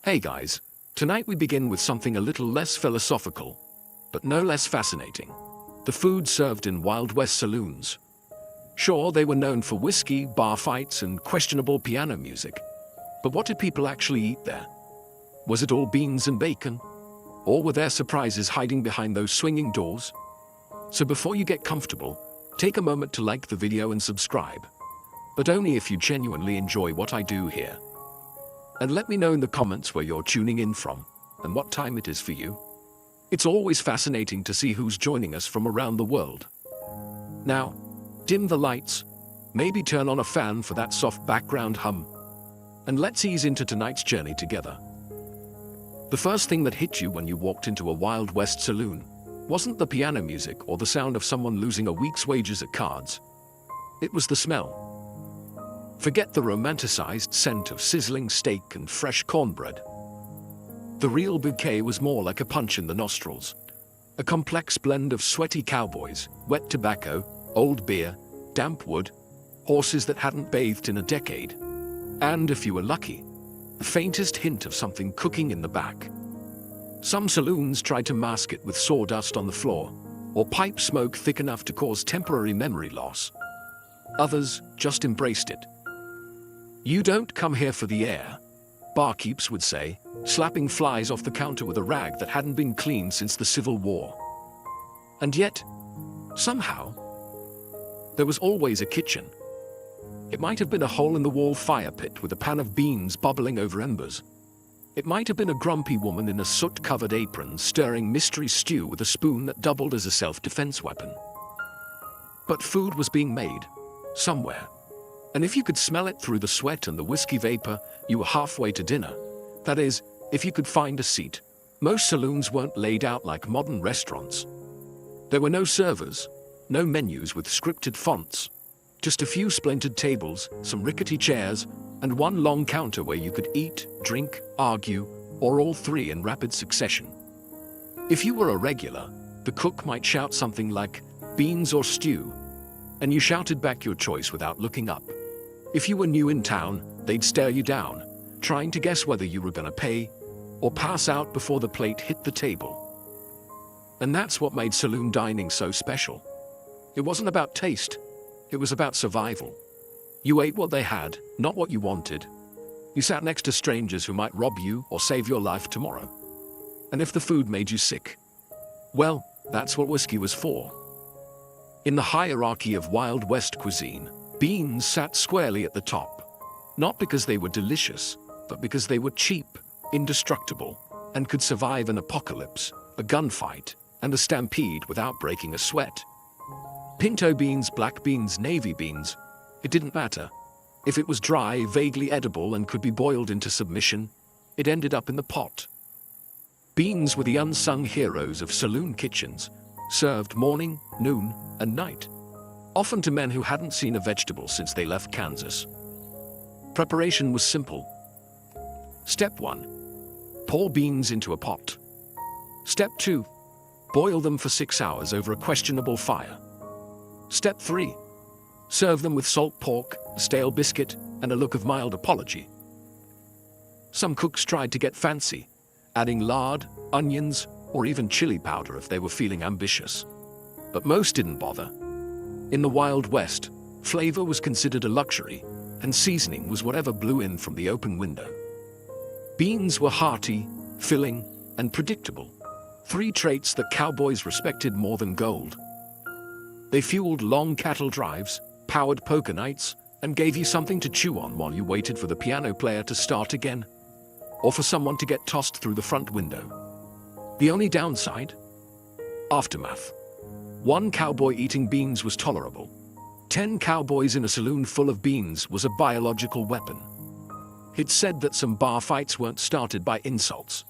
Hey guys, tonight we begin with something a little less philosophical, but no less fascinating. The food served in Wild West saloons. Sure, they were known for whiskey, bar fights, and questionable piano music. But what did people actually eat there? Was it all beans and bacon? Or were there surprises hiding behind those swinging doors? So before you get comfortable, take a moment to like the video and subscribe. But only if you genuinely enjoy what I do here. And let me know in the comments where you're tuning in from, and what time it is for you. It's always fascinating to see who's joining us from around the world. Now, dim the lights, maybe turn on a fan for that soft background hum, and let's ease into tonight's journey together. The first thing that hit you when you walked into a Wild West saloon wasn't the piano music or the sound of someone losing a week's wages at cards. It was the smell. Forget the romanticized scent of sizzling steak and fresh cornbread. The real bouquet was more like a punch in the nostrils. A complex blend of sweaty cowboys, wet tobacco, old beer, damp wood, horses that hadn't bathed in a decade, and, if you were lucky, the faintest hint of something cooking in the back. Some saloons tried to mask it with sawdust on the floor, or pipe smoke thick enough to cause temporary memory loss. Others just embraced it. "You don't come here for the air," barkeeps would say, slapping flies off the counter with a rag that hadn't been cleaned since the Civil War. And yet, somehow, there was always a kitchen. It might have been a hole-in-the-wall fire pit with a pan of beans bubbling over embers. It might have been a grumpy woman in a soot-covered apron stirring mystery stew with a spoon that doubled as a self-defense weapon. But food was being made, somewhere. And if you could smell it through the sweat and the whiskey vapor, you were halfway to dinner. That is, if you could find a seat. Most saloons weren't laid out like modern restaurants. There were no servers, no menus with scripted fonts, just a few splintered tables, some rickety chairs, and one long counter where you could eat, drink, argue, or all three in rapid succession. If you were a regular, the cook might shout something like, "beans or stew," and you shouted back your choice without looking up. If you were new in town, they'd stare you down, trying to guess whether you were going to pay or pass out before the plate hit the table. And that's what made saloon dining so special. It wasn't about taste, it was about survival. You ate what they had, not what you wanted. You sat next to strangers who might rob you or save your life tomorrow. And if the food made you sick, well, that's what whiskey was for. In the hierarchy of Wild West cuisine, beans sat squarely at the top, not because they were delicious, but because they were cheap, indestructible, and could survive an apocalypse, a gunfight, and a stampede without breaking a sweat. Pinto beans, black beans, navy beans, it didn't matter. If it was dry, vaguely edible, and could be boiled into submission, it ended up in the pot. Beans were the unsung heroes of saloon kitchens, served morning, noon, and night. Often to men who hadn't seen a vegetable since they left Kansas. Preparation was simple. Step 1. Pour beans into a pot. Step 2. Boil them for 6 hours over a questionable fire. Step 3. Serve them with salt pork, a stale biscuit, and a look of mild apology. Some cooks tried to get fancy, adding lard, onions, or even chili powder if they were feeling ambitious. But most didn't bother. In the Wild West, flavor was considered a luxury, and seasoning was whatever blew in from the open window. Beans were hearty, filling, and predictable, 3 traits that cowboys respected more than gold. They fueled long cattle drives, powered poker nights, and gave you something to chew on while you waited for the piano player to start again, or for someone to get tossed through the front window. The only downside? Aftermath. 1 cowboy eating beans was tolerable. 10 cowboys in a saloon full of beans was a biological weapon. It's said that some bar fights weren't started by insults,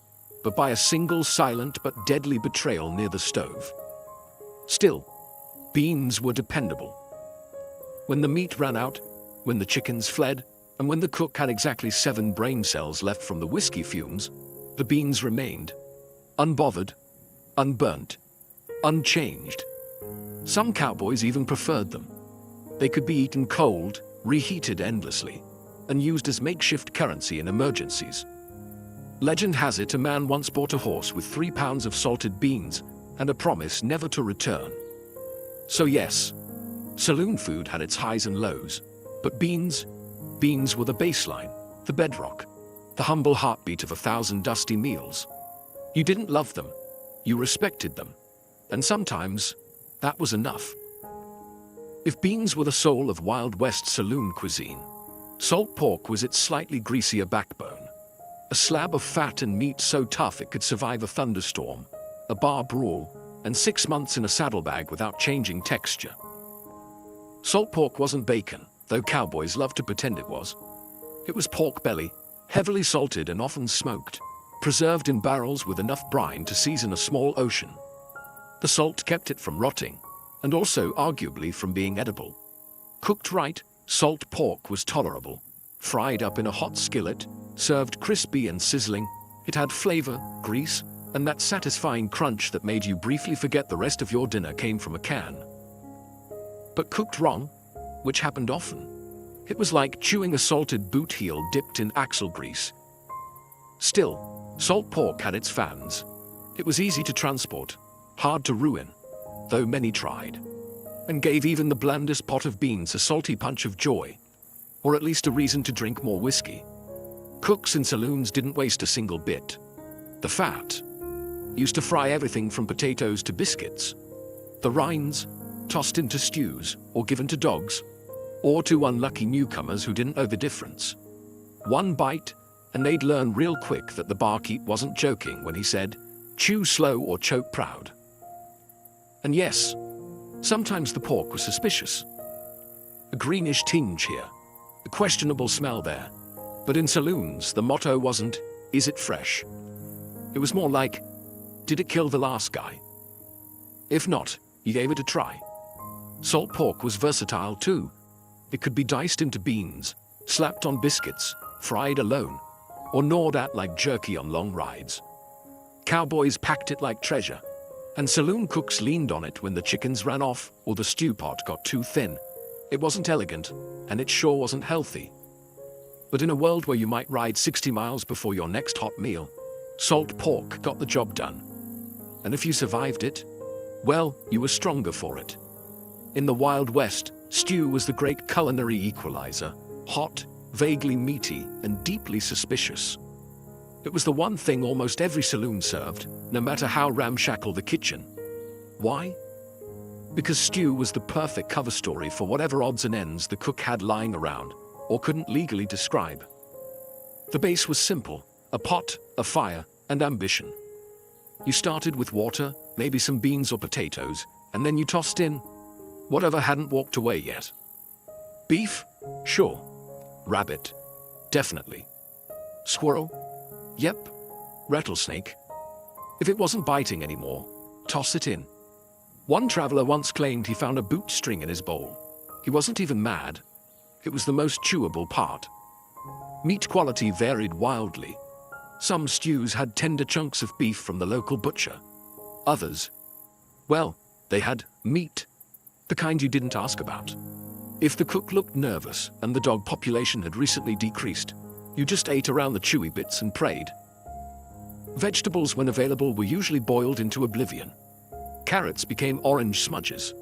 but by a single silent but deadly betrayal near the stove. Still, beans were dependable. When the meat ran out, when the chickens fled, and when the cook had exactly 7 brain cells left from the whiskey fumes, the beans remained, unbothered, unburnt, unchanged. Some cowboys even preferred them. They could be eaten cold, reheated endlessly, and used as makeshift currency in emergencies. Legend has it a man once bought a horse with 3 pounds of salted beans and a promise never to return. So yes, saloon food had its highs and lows, but beans were the baseline, the bedrock, the humble heartbeat of 1,000 dusty meals. You didn't love them, you respected them, and sometimes that was enough. If beans were the soul of Wild West saloon cuisine, salt pork was its slightly greasier backbone. A slab of fat and meat so tough it could survive a thunderstorm, a bar brawl, and 6 months in a saddlebag without changing texture. Salt pork wasn't bacon, though cowboys loved to pretend it was. It was pork belly, heavily salted and often smoked, preserved in barrels with enough brine to season a small ocean. The salt kept it from rotting, and also arguably from being edible. Cooked right, salt pork was tolerable. Fried up in a hot skillet, served crispy and sizzling, it had flavor, grease, and that satisfying crunch that made you briefly forget the rest of your dinner came from a can. But cooked wrong, which happened often, it was like chewing a salted boot heel dipped in axle grease. Still, salt pork had its fans. It was easy to transport, hard to ruin, though many tried, and gave even the blandest pot of beans a salty punch of joy, or at least a reason to drink more whiskey. Cooks in saloons didn't waste a single bit. The fat used to fry everything from potatoes to biscuits. The rinds tossed into stews or given to dogs, or to unlucky newcomers who didn't know the difference. One bite, and they'd learn real quick that the barkeep wasn't joking when he said, "Chew slow or choke proud." And yes, sometimes the pork was suspicious. A greenish tinge here, a questionable smell there. But in saloons, the motto wasn't, "Is it fresh?" It was more like, "Did it kill the last guy?" If not, you gave it a try. Salt pork was versatile too. It could be diced into beans, slapped on biscuits, fried alone, or gnawed at like jerky on long rides. Cowboys packed it like treasure, and saloon cooks leaned on it when the chickens ran off or the stew pot got too thin. It wasn't elegant, and it sure wasn't healthy. But in a world where you might ride 60 miles before your next hot meal, salt pork got the job done. And if you survived it, well, you were stronger for it. In the Wild West, stew was the great culinary equalizer, hot, vaguely meaty, and deeply suspicious. It was the one thing almost every saloon served, no matter how ramshackle the kitchen. Why? Because stew was the perfect cover story for whatever odds and ends the cook had lying around, or couldn't legally describe. The base was simple: a pot, a fire, and ambition. You started with water, maybe some beans or potatoes, and then you tossed in whatever hadn't walked away yet. Beef? Sure. Rabbit? Definitely. Squirrel? Yep. Rattlesnake? If it wasn't biting anymore, toss it in. One traveler once claimed he found a boot string in his bowl. He wasn't even mad. It was the most chewable part. Meat quality varied wildly. Some stews had tender chunks of beef from the local butcher. Others, well, they had meat, the kind you didn't ask about. If the cook looked nervous and the dog population had recently decreased, you just ate around the chewy bits and prayed. Vegetables, when available, were usually boiled into oblivion. Carrots became orange smudges.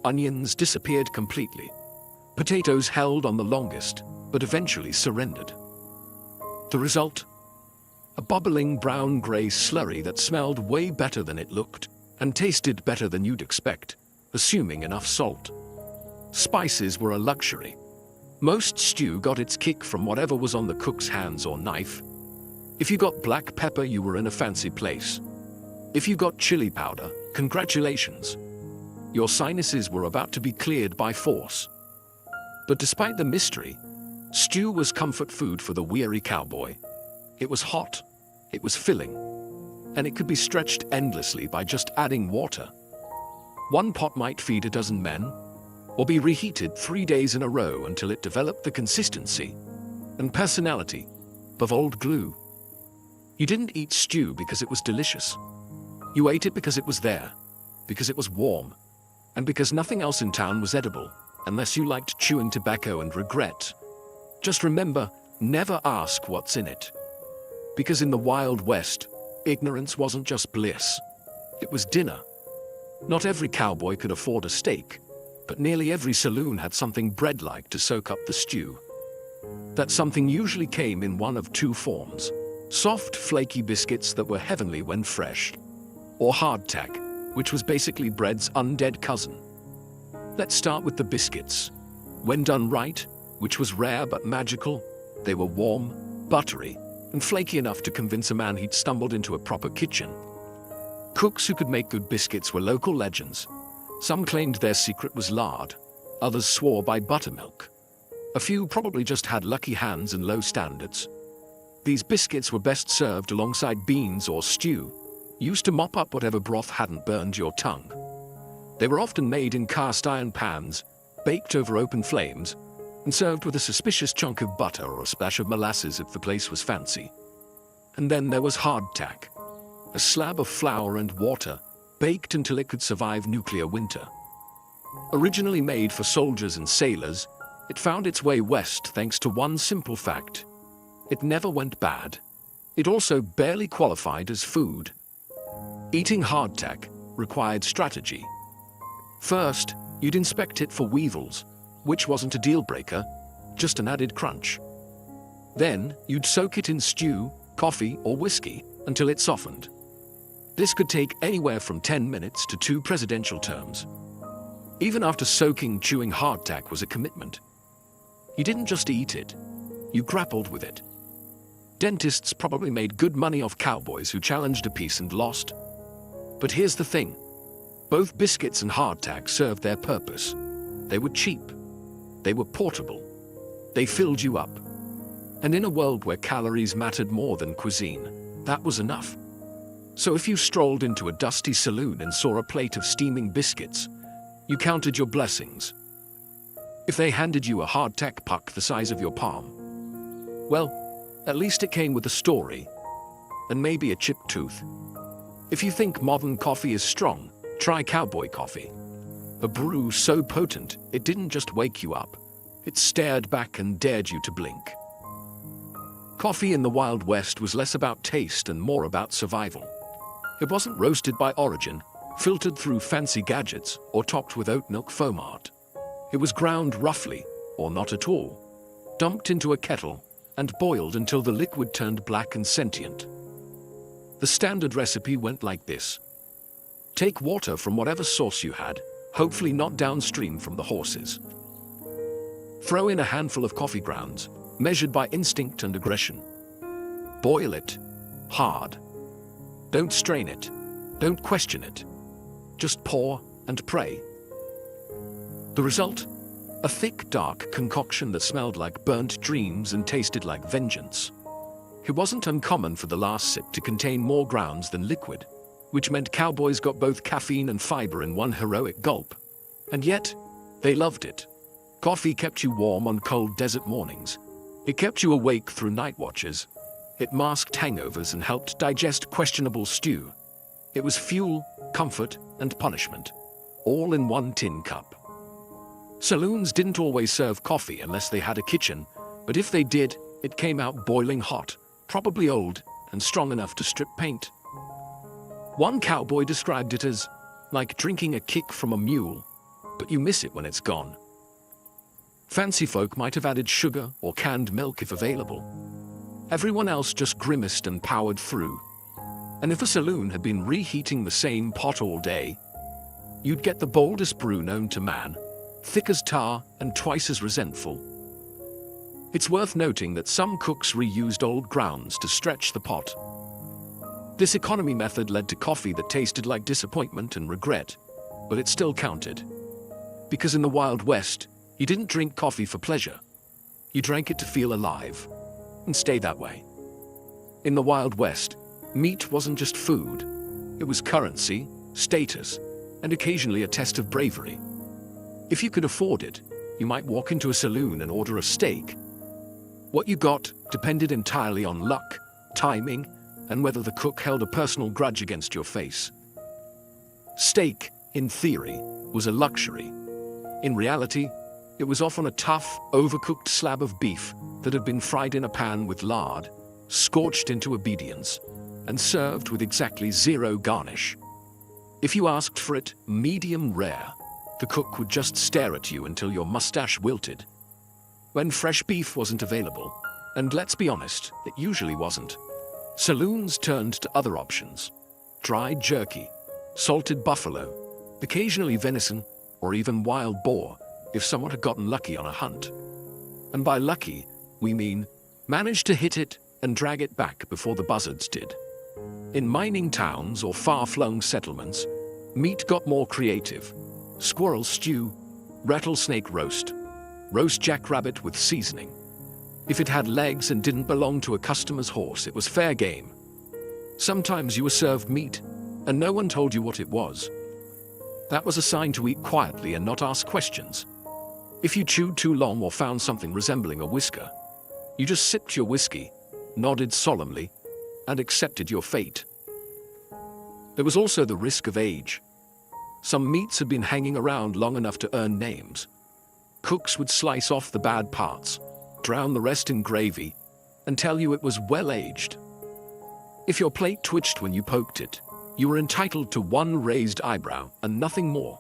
Onions disappeared completely. Potatoes held on the longest, but eventually surrendered. The result? A bubbling brown-gray slurry that smelled way better than it looked, and tasted better than you'd expect, assuming enough salt. Spices were a luxury. Most stew got its kick from whatever was on the cook's hands or knife. If you got black pepper, you were in a fancy place. If you got chili powder, congratulations. Your sinuses were about to be cleared by force. But despite the mystery, stew was comfort food for the weary cowboy. It was hot, it was filling, and it could be stretched endlessly by just adding water. One pot might feed a dozen men, or be reheated 3 days in a row until it developed the consistency and personality of old glue. You didn't eat stew because it was delicious. You ate it because it was there, because it was warm, and because nothing else in town was edible, unless you liked chewing tobacco and regret. Just remember, never ask what's in it. Because in the Wild West, ignorance wasn't just bliss. It was dinner. Not every cowboy could afford a steak, but nearly every saloon had something bread-like to soak up the stew. That something usually came in one of two forms: soft, flaky biscuits that were heavenly when fresh, or hardtack, which was basically bread's undead cousin. Let's start with the biscuits. When done right, which was rare but magical, they were warm, buttery, and flaky enough to convince a man he'd stumbled into a proper kitchen. Cooks who could make good biscuits were local legends. Some claimed their secret was lard, others swore by buttermilk. A few probably just had lucky hands and low standards. These biscuits were best served alongside beans or stew, used to mop up whatever broth hadn't burned your tongue. They were often made in cast iron pans, baked over open flames, and served with a suspicious chunk of butter or a splash of molasses if the place was fancy. And then there was hardtack, a slab of flour and water, baked until it could survive nuclear winter. Originally made for soldiers and sailors, it found its way west thanks to one simple fact: it never went bad. It also barely qualified as food. Eating hardtack required strategy. First, you'd inspect it for weevils, which wasn't a deal breaker, just an added crunch. Then, you'd soak it in stew, coffee, or whiskey until it softened. This could take anywhere from 10 minutes to 2 presidential terms. Even after soaking, chewing hardtack was a commitment. You didn't just eat it, you grappled with it. Dentists probably made good money off cowboys who challenged a piece and lost. But here's the thing: both biscuits and hardtack served their purpose. They were cheap. They were portable. They filled you up. And in a world where calories mattered more than cuisine, that was enough. So if you strolled into a dusty saloon and saw a plate of steaming biscuits, you counted your blessings. If they handed you a hardtack puck the size of your palm, well, at least it came with a story, and maybe a chipped tooth. If you think modern coffee is strong, try cowboy coffee. A brew so potent, it didn't just wake you up. It stared back and dared you to blink. Coffee in the Wild West was less about taste and more about survival. It wasn't roasted by origin, filtered through fancy gadgets, or topped with oat milk foam art. It was ground roughly, or not at all, dumped into a kettle, and boiled until the liquid turned black and sentient. The standard recipe went like this. Take water from whatever source you had, hopefully not downstream from the horses. Throw in a handful of coffee grounds, measured by instinct and aggression. Boil it hard. Don't strain it. Don't question it. Just pour and pray. The result? A thick, dark concoction that smelled like burnt dreams and tasted like vengeance. It wasn't uncommon for the last sip to contain more grounds than liquid, which meant cowboys got both caffeine and fiber in one heroic gulp. And yet, they loved it. Coffee kept you warm on cold desert mornings. It kept you awake through night watches. It masked hangovers and helped digest questionable stew. It was fuel, comfort, and punishment, all in one tin cup. Saloons didn't always serve coffee unless they had a kitchen, but if they did, it came out boiling hot, probably old, and strong enough to strip paint. One cowboy described it as like drinking a kick from a mule, but you miss it when it's gone. Fancy folk might have added sugar or canned milk if available. Everyone else just grimaced and powered through. And if a saloon had been reheating the same pot all day, you'd get the boldest brew known to man, thick as tar and twice as resentful. It's worth noting that some cooks reused old grounds to stretch the pot. This economy method led to coffee that tasted like disappointment and regret, but it still counted. Because in the Wild West, you didn't drink coffee for pleasure. You drank it to feel alive, and stay that way. In the Wild West, meat wasn't just food. It was currency, status, and occasionally a test of bravery. If you could afford it, you might walk into a saloon and order a steak. What you got depended entirely on luck, timing, and whether the cook held a personal grudge against your face. Steak, in theory, was a luxury. In reality, it was often a tough, overcooked slab of beef that had been fried in a pan with lard, scorched into obedience, and served with exactly zero garnish. If you asked for it medium rare, the cook would just stare at you until your mustache wilted. When fresh beef wasn't available, and let's be honest, it usually wasn't, saloons turned to other options: dried jerky, salted buffalo, occasionally venison, or even wild boar if someone had gotten lucky on a hunt. And by lucky, we mean managed to hit it and drag it back before the buzzards did. In mining towns or far-flung settlements, meat got more creative: squirrel stew, rattlesnake roast, roast jackrabbit with seasoning. If it had legs and didn't belong to a customer's horse, it was fair game. Sometimes you were served meat, and no one told you what it was. That was a sign to eat quietly and not ask questions. If you chewed too long or found something resembling a whisker, you just sipped your whiskey, nodded solemnly, and accepted your fate. There was also the risk of age. Some meats had been hanging around long enough to earn names. Cooks would slice off the bad parts, drown the rest in gravy, and tell you it was well-aged. If your plate twitched when you poked it, you were entitled to one raised eyebrow and nothing more.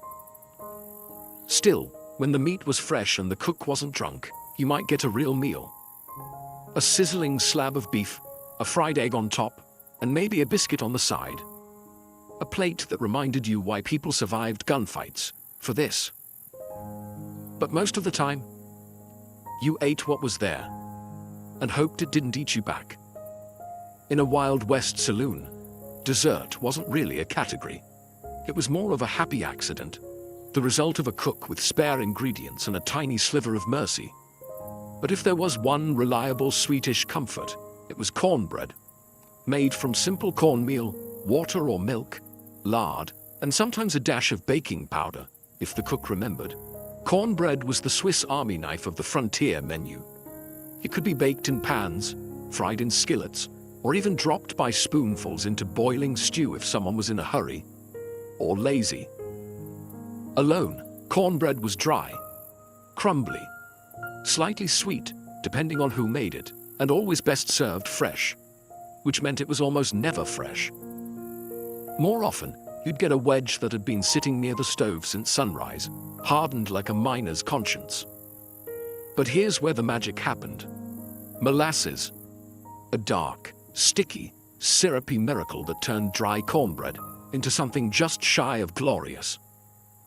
Still, when the meat was fresh and the cook wasn't drunk, you might get a real meal. A sizzling slab of beef, a fried egg on top, and maybe a biscuit on the side. A plate that reminded you why people survived gunfights, for this. But most of the time, you ate what was there, and hoped it didn't eat you back. In a Wild West saloon, dessert wasn't really a category. It was more of a happy accident, the result of a cook with spare ingredients and a tiny sliver of mercy. But if there was one reliable sweetish comfort, it was cornbread. Made from simple cornmeal, water or milk, lard, and sometimes a dash of baking powder, if the cook remembered. Cornbread was the Swiss Army knife of the frontier menu. It could be baked in pans, fried in skillets, or even dropped by spoonfuls into boiling stew if someone was in a hurry or lazy. Alone, cornbread was dry, crumbly, slightly sweet, depending on who made it, and always best served fresh, which meant it was almost never fresh. More often, you'd get a wedge that had been sitting near the stove since sunrise, hardened like a miner's conscience. But here's where the magic happened. Molasses. A dark, sticky, syrupy miracle that turned dry cornbread into something just shy of glorious.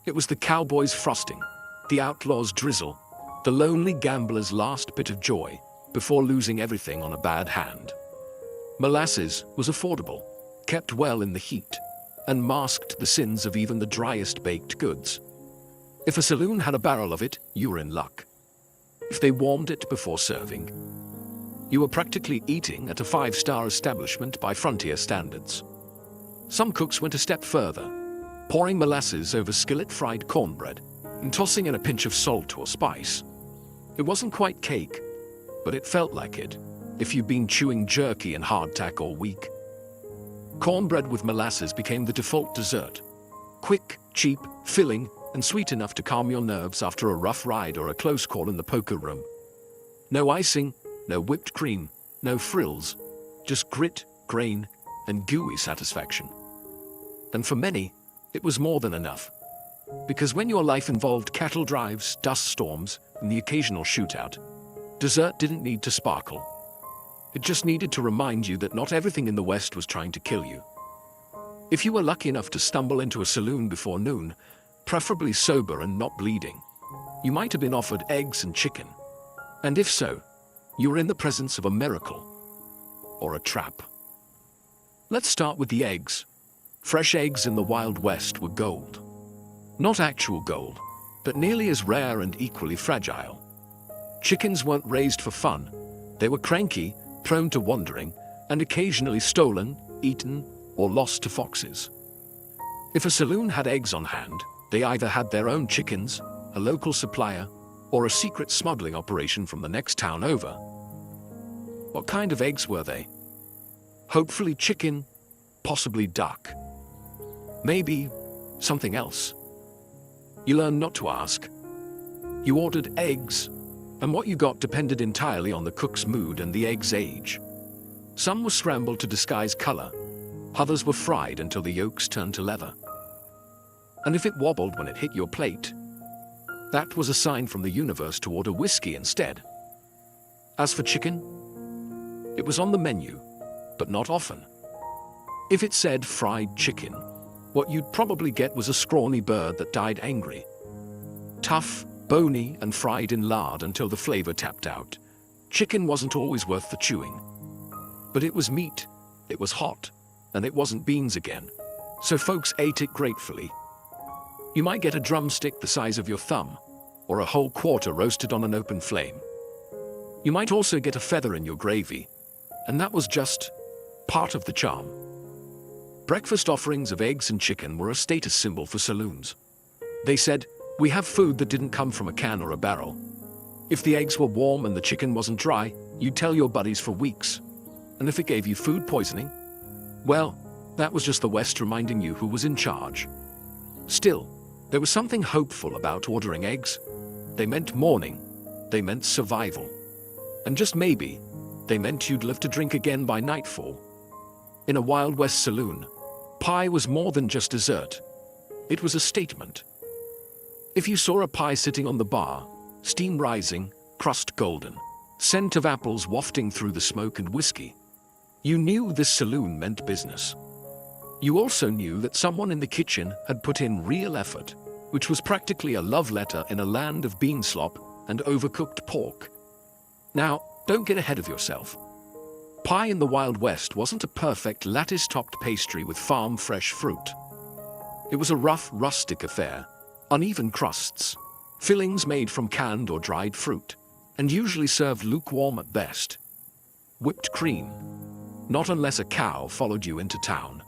It was the cowboys' frosting, the outlaws' drizzle, the lonely gambler's last bit of joy before losing everything on a bad hand. Molasses was affordable, kept well in the heat, and masked the sins of even the driest baked goods. If a saloon had a barrel of it, you were in luck. If they warmed it before serving, you were practically eating at a 5-star establishment by frontier standards. Some cooks went a step further, pouring molasses over skillet-fried cornbread and tossing in a pinch of salt or spice. It wasn't quite cake, but it felt like it, if you'd been chewing jerky and hardtack all week. Cornbread with molasses became the default dessert. Quick, cheap, filling, and sweet enough to calm your nerves after a rough ride or a close call in the poker room. No icing, no whipped cream, no frills, just grit, grain, and gooey satisfaction. And for many, it was more than enough. Because when your life involved cattle drives, dust storms, and the occasional shootout, dessert didn't need to sparkle. It just needed to remind you that not everything in the West was trying to kill you. If you were lucky enough to stumble into a saloon before noon, preferably sober and not bleeding, you might have been offered eggs and chicken. And if so, you were in the presence of a miracle or a trap. Let's start with the eggs. Fresh eggs in the Wild West were gold. Not actual gold, but nearly as rare and equally fragile. Chickens weren't raised for fun. They were cranky, prone to wandering, and occasionally stolen, eaten, or lost to foxes. If a saloon had eggs on hand, they either had their own chickens, a local supplier, or a secret smuggling operation from the next town over. What kind of eggs were they? Hopefully chicken, possibly duck. Maybe something else. You learned not to ask. You ordered eggs, and what you got depended entirely on the cook's mood and the egg's age. Some were scrambled to disguise color. Others were fried until the yolks turned to leather. And if it wobbled when it hit your plate, that was a sign from the universe to order whiskey instead. As for chicken, it was on the menu, but not often. If it said fried chicken, what you'd probably get was a scrawny bird that died angry. Tough, bony, and fried in lard until the flavor tapped out. Chicken wasn't always worth the chewing. But it was meat, it was hot, and it wasn't beans again. So folks ate it gratefully. You might get a drumstick the size of your thumb, or a whole quarter roasted on an open flame. You might also get a feather in your gravy, and that was just part of the charm. Breakfast offerings of eggs and chicken were a status symbol for saloons. They said, "We have food that didn't come from a can or a barrel." If the eggs were warm and the chicken wasn't dry, you'd tell your buddies for weeks. And if it gave you food poisoning, well, that was just the West reminding you who was in charge. Still, there was something hopeful about ordering eggs. They meant morning. They meant survival. And just maybe, they meant you'd live to drink again by nightfall. In a Wild West saloon, pie was more than just dessert. It was a statement. If you saw a pie sitting on the bar, steam rising, crust golden, scent of apples wafting through the smoke and whiskey, you knew this saloon meant business. You also knew that someone in the kitchen had put in real effort, which was practically a love letter in a land of bean slop and overcooked pork. Now, don't get ahead of yourself. Pie in the Wild West wasn't a perfect lattice-topped pastry with farm-fresh fruit. It was a rough, rustic affair, uneven crusts, fillings made from canned or dried fruit, and usually served lukewarm at best. Whipped cream, not unless a cow followed you into town.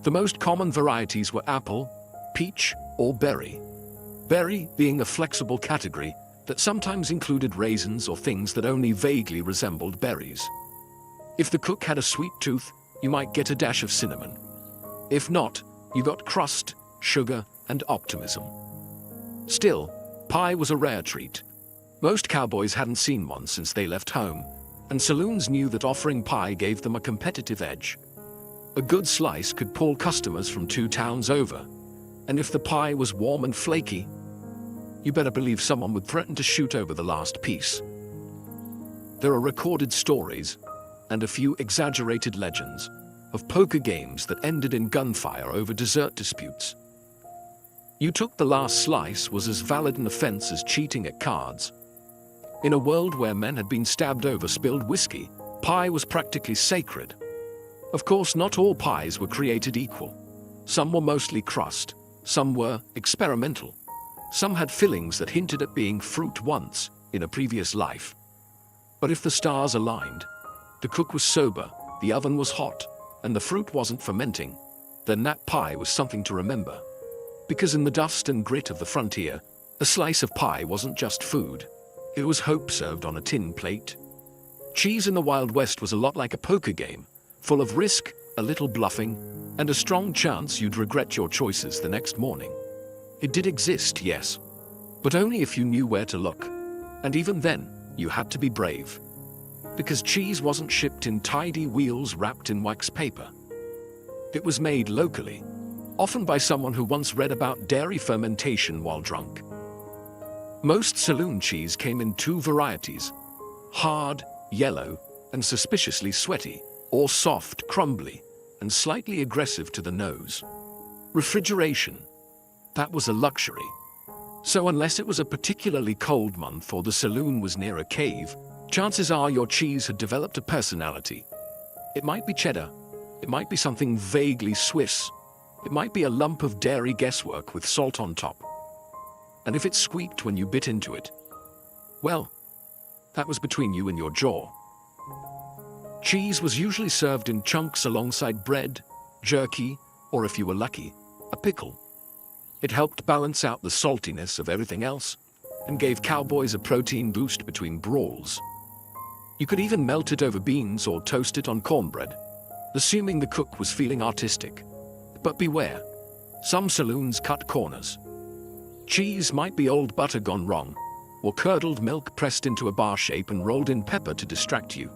The most common varieties were apple, peach, or berry. Berry being a flexible category that sometimes included raisins or things that only vaguely resembled berries. If the cook had a sweet tooth, you might get a dash of cinnamon. If not, you got crust, sugar, and optimism. Still, pie was a rare treat. Most cowboys hadn't seen one since they left home, and saloons knew that offering pie gave them a competitive edge. A good slice could pull customers from 2 towns over, and if the pie was warm and flaky, you better believe someone would threaten to shoot over the last piece. There are recorded stories, and a few exaggerated legends, of poker games that ended in gunfire over dessert disputes. You took the last slice was as valid an offense as cheating at cards. In a world where men had been stabbed over spilled whiskey, pie was practically sacred. Of course, not all pies were created equal. Some were mostly crust, some were experimental. Some had fillings that hinted at being fruit once, in a previous life. But if the stars aligned, the cook was sober, the oven was hot, and the fruit wasn't fermenting, then that pie was something to remember. Because in the dust and grit of the frontier, a slice of pie wasn't just food. It was hope served on a tin plate. Cheese in the Wild West was a lot like a poker game, full of risk, a little bluffing, and a strong chance you'd regret your choices the next morning. It did exist, yes, but only if you knew where to look. And even then, you had to be brave. Because cheese wasn't shipped in tidy wheels wrapped in wax paper. It was made locally, often by someone who once read about dairy fermentation while drunk. Most saloon cheese came in 2 varieties: hard, yellow, and suspiciously sweaty, or soft, crumbly, and slightly aggressive to the nose. Refrigeration. That was a luxury. So unless it was a particularly cold month or the saloon was near a cave, chances are your cheese had developed a personality. It might be cheddar. It might be something vaguely Swiss. It might be a lump of dairy guesswork with salt on top. And if it squeaked when you bit into it, well, that was between you and your jaw. Cheese was usually served in chunks alongside bread, jerky, or if you were lucky, a pickle. It helped balance out the saltiness of everything else and gave cowboys a protein boost between brawls. You could even melt it over beans or toast it on cornbread, assuming the cook was feeling artistic. But beware, some saloons cut corners. Cheese might be old butter gone wrong, or curdled milk pressed into a bar shape and rolled in pepper to distract you.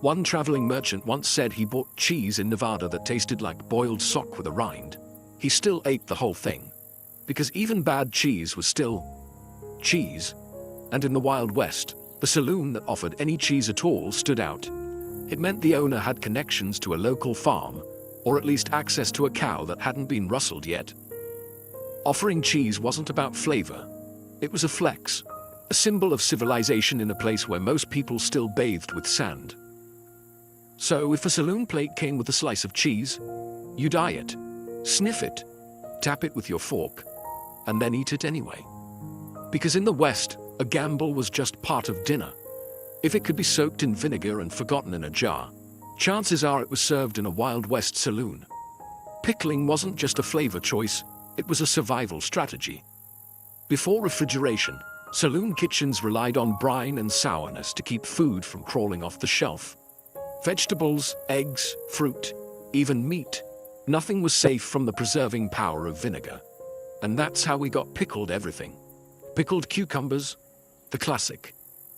One traveling merchant once said he bought cheese in Nevada that tasted like boiled sock with a rind. He still ate the whole thing, because even bad cheese was still cheese. And in the Wild West, the saloon that offered any cheese at all stood out. It meant the owner had connections to a local farm, or at least access to a cow that hadn't been rustled yet. Offering cheese wasn't about flavor. It was a flex, a symbol of civilization in a place where most people still bathed with sand. So if a saloon plate came with a slice of cheese, you'd eye it, sniff it, tap it with your fork, and then eat it anyway. Because in the West, a gamble was just part of dinner. If it could be soaked in vinegar and forgotten in a jar, chances are it was served in a Wild West saloon. Pickling wasn't just a flavor choice, it was a survival strategy. Before refrigeration, saloon kitchens relied on brine and sourness to keep food from crawling off the shelf. Vegetables, eggs, fruit, even meat. Nothing was safe from the preserving power of vinegar. And that's how we got pickled everything. Pickled cucumbers, the classic.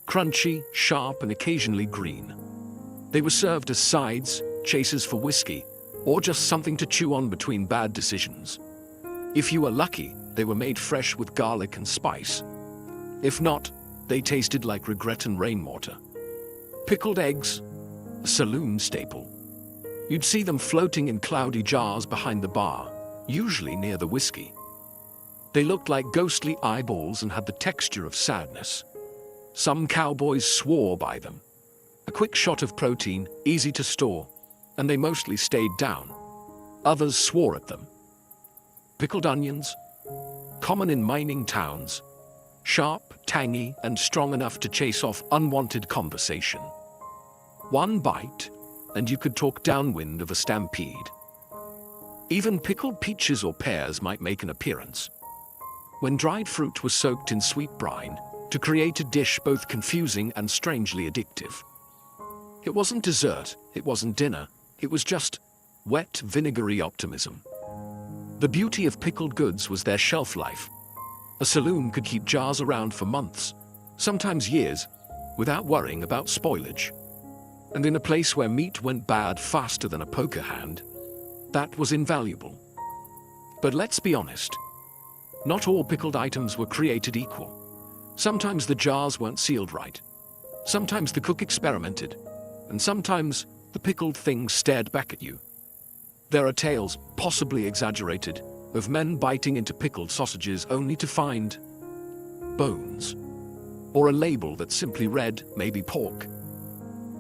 Crunchy, sharp, and occasionally green. They were served as sides, chasers for whiskey, or just something to chew on between bad decisions. If you were lucky, they were made fresh with garlic and spice. If not, they tasted like regret and rainwater. Pickled eggs, a saloon staple. You'd see them floating in cloudy jars behind the bar, usually near the whiskey. They looked like ghostly eyeballs and had the texture of sadness. Some cowboys swore by them. A quick shot of protein, easy to store, and they mostly stayed down. Others swore at them. Pickled onions, common in mining towns, sharp, tangy, and strong enough to chase off unwanted conversation. One bite, and you could talk downwind of a stampede. Even pickled peaches or pears might make an appearance. When dried fruit was soaked in sweet brine, to create a dish both confusing and strangely addictive. It wasn't dessert, it wasn't dinner, it was just wet, vinegary optimism. The beauty of pickled goods was their shelf life. A saloon could keep jars around for months, sometimes years, without worrying about spoilage. And in a place where meat went bad faster than a poker hand, that was invaluable. But let's be honest, not all pickled items were created equal. Sometimes the jars weren't sealed right. Sometimes the cook experimented. And sometimes the pickled thing stared back at you. There are tales, possibly exaggerated, of men biting into pickled sausages only to find bones, or a label that simply read, maybe pork.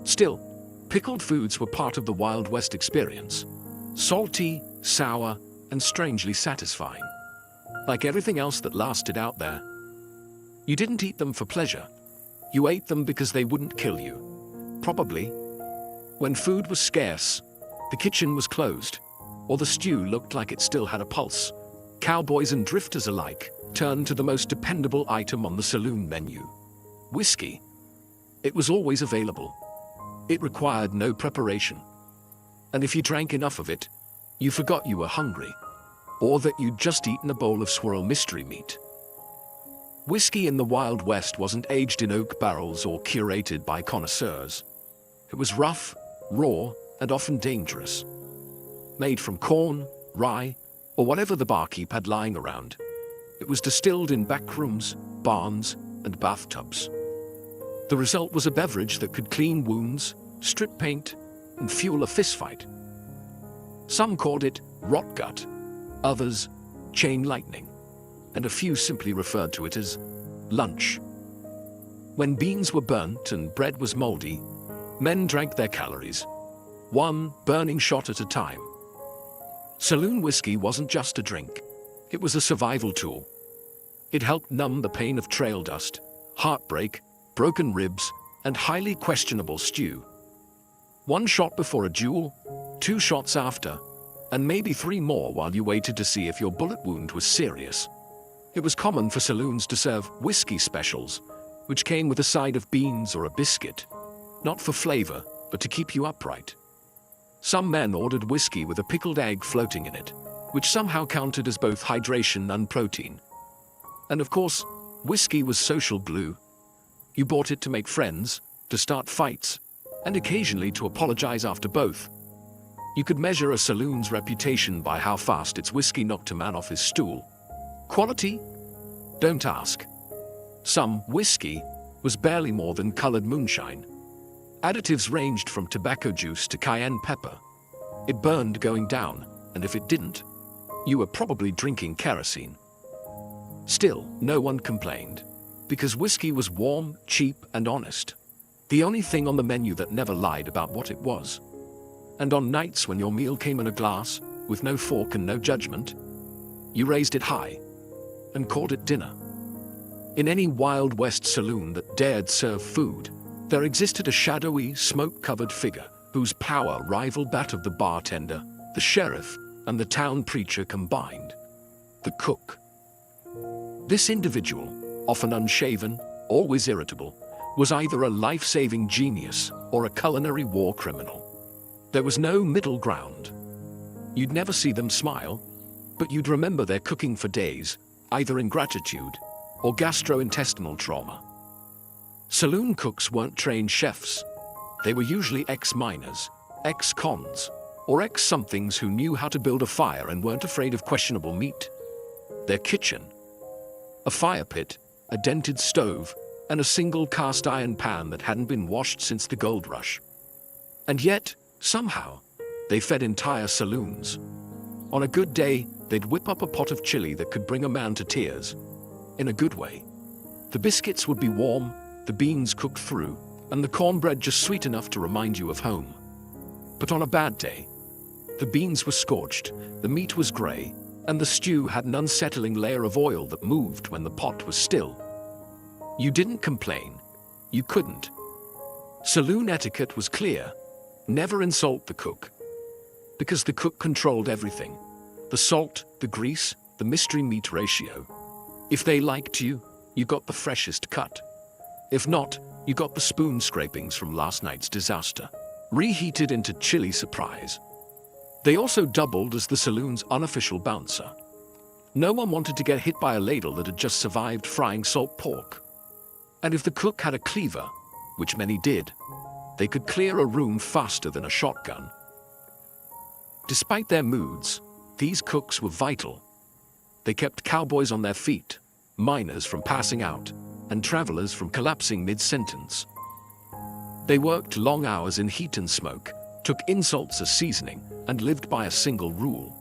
Still, pickled foods were part of the Wild West experience. Salty, sour, and strangely satisfying. Like everything else that lasted out there. You didn't eat them for pleasure. You ate them because they wouldn't kill you. Probably. When food was scarce, the kitchen was closed, or the stew looked like it still had a pulse, cowboys and drifters alike turned to the most dependable item on the saloon menu. Whiskey. It was always available. It required no preparation. And if you drank enough of it, you forgot you were hungry, or that you'd just eaten a bowl of swirl mystery meat. Whiskey in the Wild West wasn't aged in oak barrels or curated by connoisseurs. It was rough, raw, and often dangerous. Made from corn, rye, or whatever the barkeep had lying around. It was distilled in back rooms, barns, and bathtubs. The result was a beverage that could clean wounds, strip paint, and fuel a fistfight. Some called it rot gut, others chain lightning, and a few simply referred to it as lunch. When beans were burnt and bread was moldy, men drank their calories, one burning shot at a time. Saloon whiskey wasn't just a drink, it was a survival tool. It helped numb the pain of trail dust, heartbreak, broken ribs, and highly questionable stew. One shot before a duel, 2 shots after, and maybe 3 more while you waited to see if your bullet wound was serious. It was common for saloons to serve whiskey specials, which came with a side of beans or a biscuit, not for flavor, but to keep you upright. Some men ordered whiskey with a pickled egg floating in it, which somehow counted as both hydration and protein. And of course, whiskey was social glue. You bought it to make friends, to start fights, and occasionally to apologize after both. You could measure a saloon's reputation by how fast its whiskey knocked a man off his stool. Quality? Don't ask. Some whiskey was barely more than colored moonshine. Additives ranged from tobacco juice to cayenne pepper. It burned going down, and if it didn't, you were probably drinking kerosene. Still, no one complained, because whiskey was warm, cheap, and honest. The only thing on the menu that never lied about what it was. And on nights when your meal came in a glass, with no fork and no judgment, you raised it high and called it dinner. In any Wild West saloon that dared serve food, there existed a shadowy, smoke-covered figure whose power rivaled that of the bartender, the sheriff, and the town preacher combined: the cook. This individual, often unshaven, always irritable, was either a life-saving genius or a culinary war criminal. There was no middle ground. You'd never see them smile, but you'd remember their cooking for days, either in gratitude or gastrointestinal trauma. Saloon cooks weren't trained chefs. They were usually ex-miners, ex-cons, or ex-somethings who knew how to build a fire and weren't afraid of questionable meat. Their kitchen: a fire pit, a dented stove, and a single cast iron pan that hadn't been washed since the gold rush. And yet, somehow, they fed entire saloons. On a good day, they'd whip up a pot of chili that could bring a man to tears. In a good way. The biscuits would be warm, the beans cooked through, and the cornbread just sweet enough to remind you of home. But on a bad day, the beans were scorched, the meat was gray, and the stew had an unsettling layer of oil that moved when the pot was still. You didn't complain. You couldn't. Saloon etiquette was clear. Never insult the cook. Because the cook controlled everything: the salt, the grease, the mystery meat ratio. If they liked you, you got the freshest cut. If not, you got the spoon scrapings from last night's disaster, reheated into chili surprise. They also doubled as the saloon's unofficial bouncer. No one wanted to get hit by a ladle that had just survived frying salt pork. And if the cook had a cleaver, which many did, they could clear a room faster than a shotgun. Despite their moods, these cooks were vital. They kept cowboys on their feet, miners from passing out, and travelers from collapsing mid-sentence. They worked long hours in heat and smoke, took insults as seasoning, and lived by a single rule: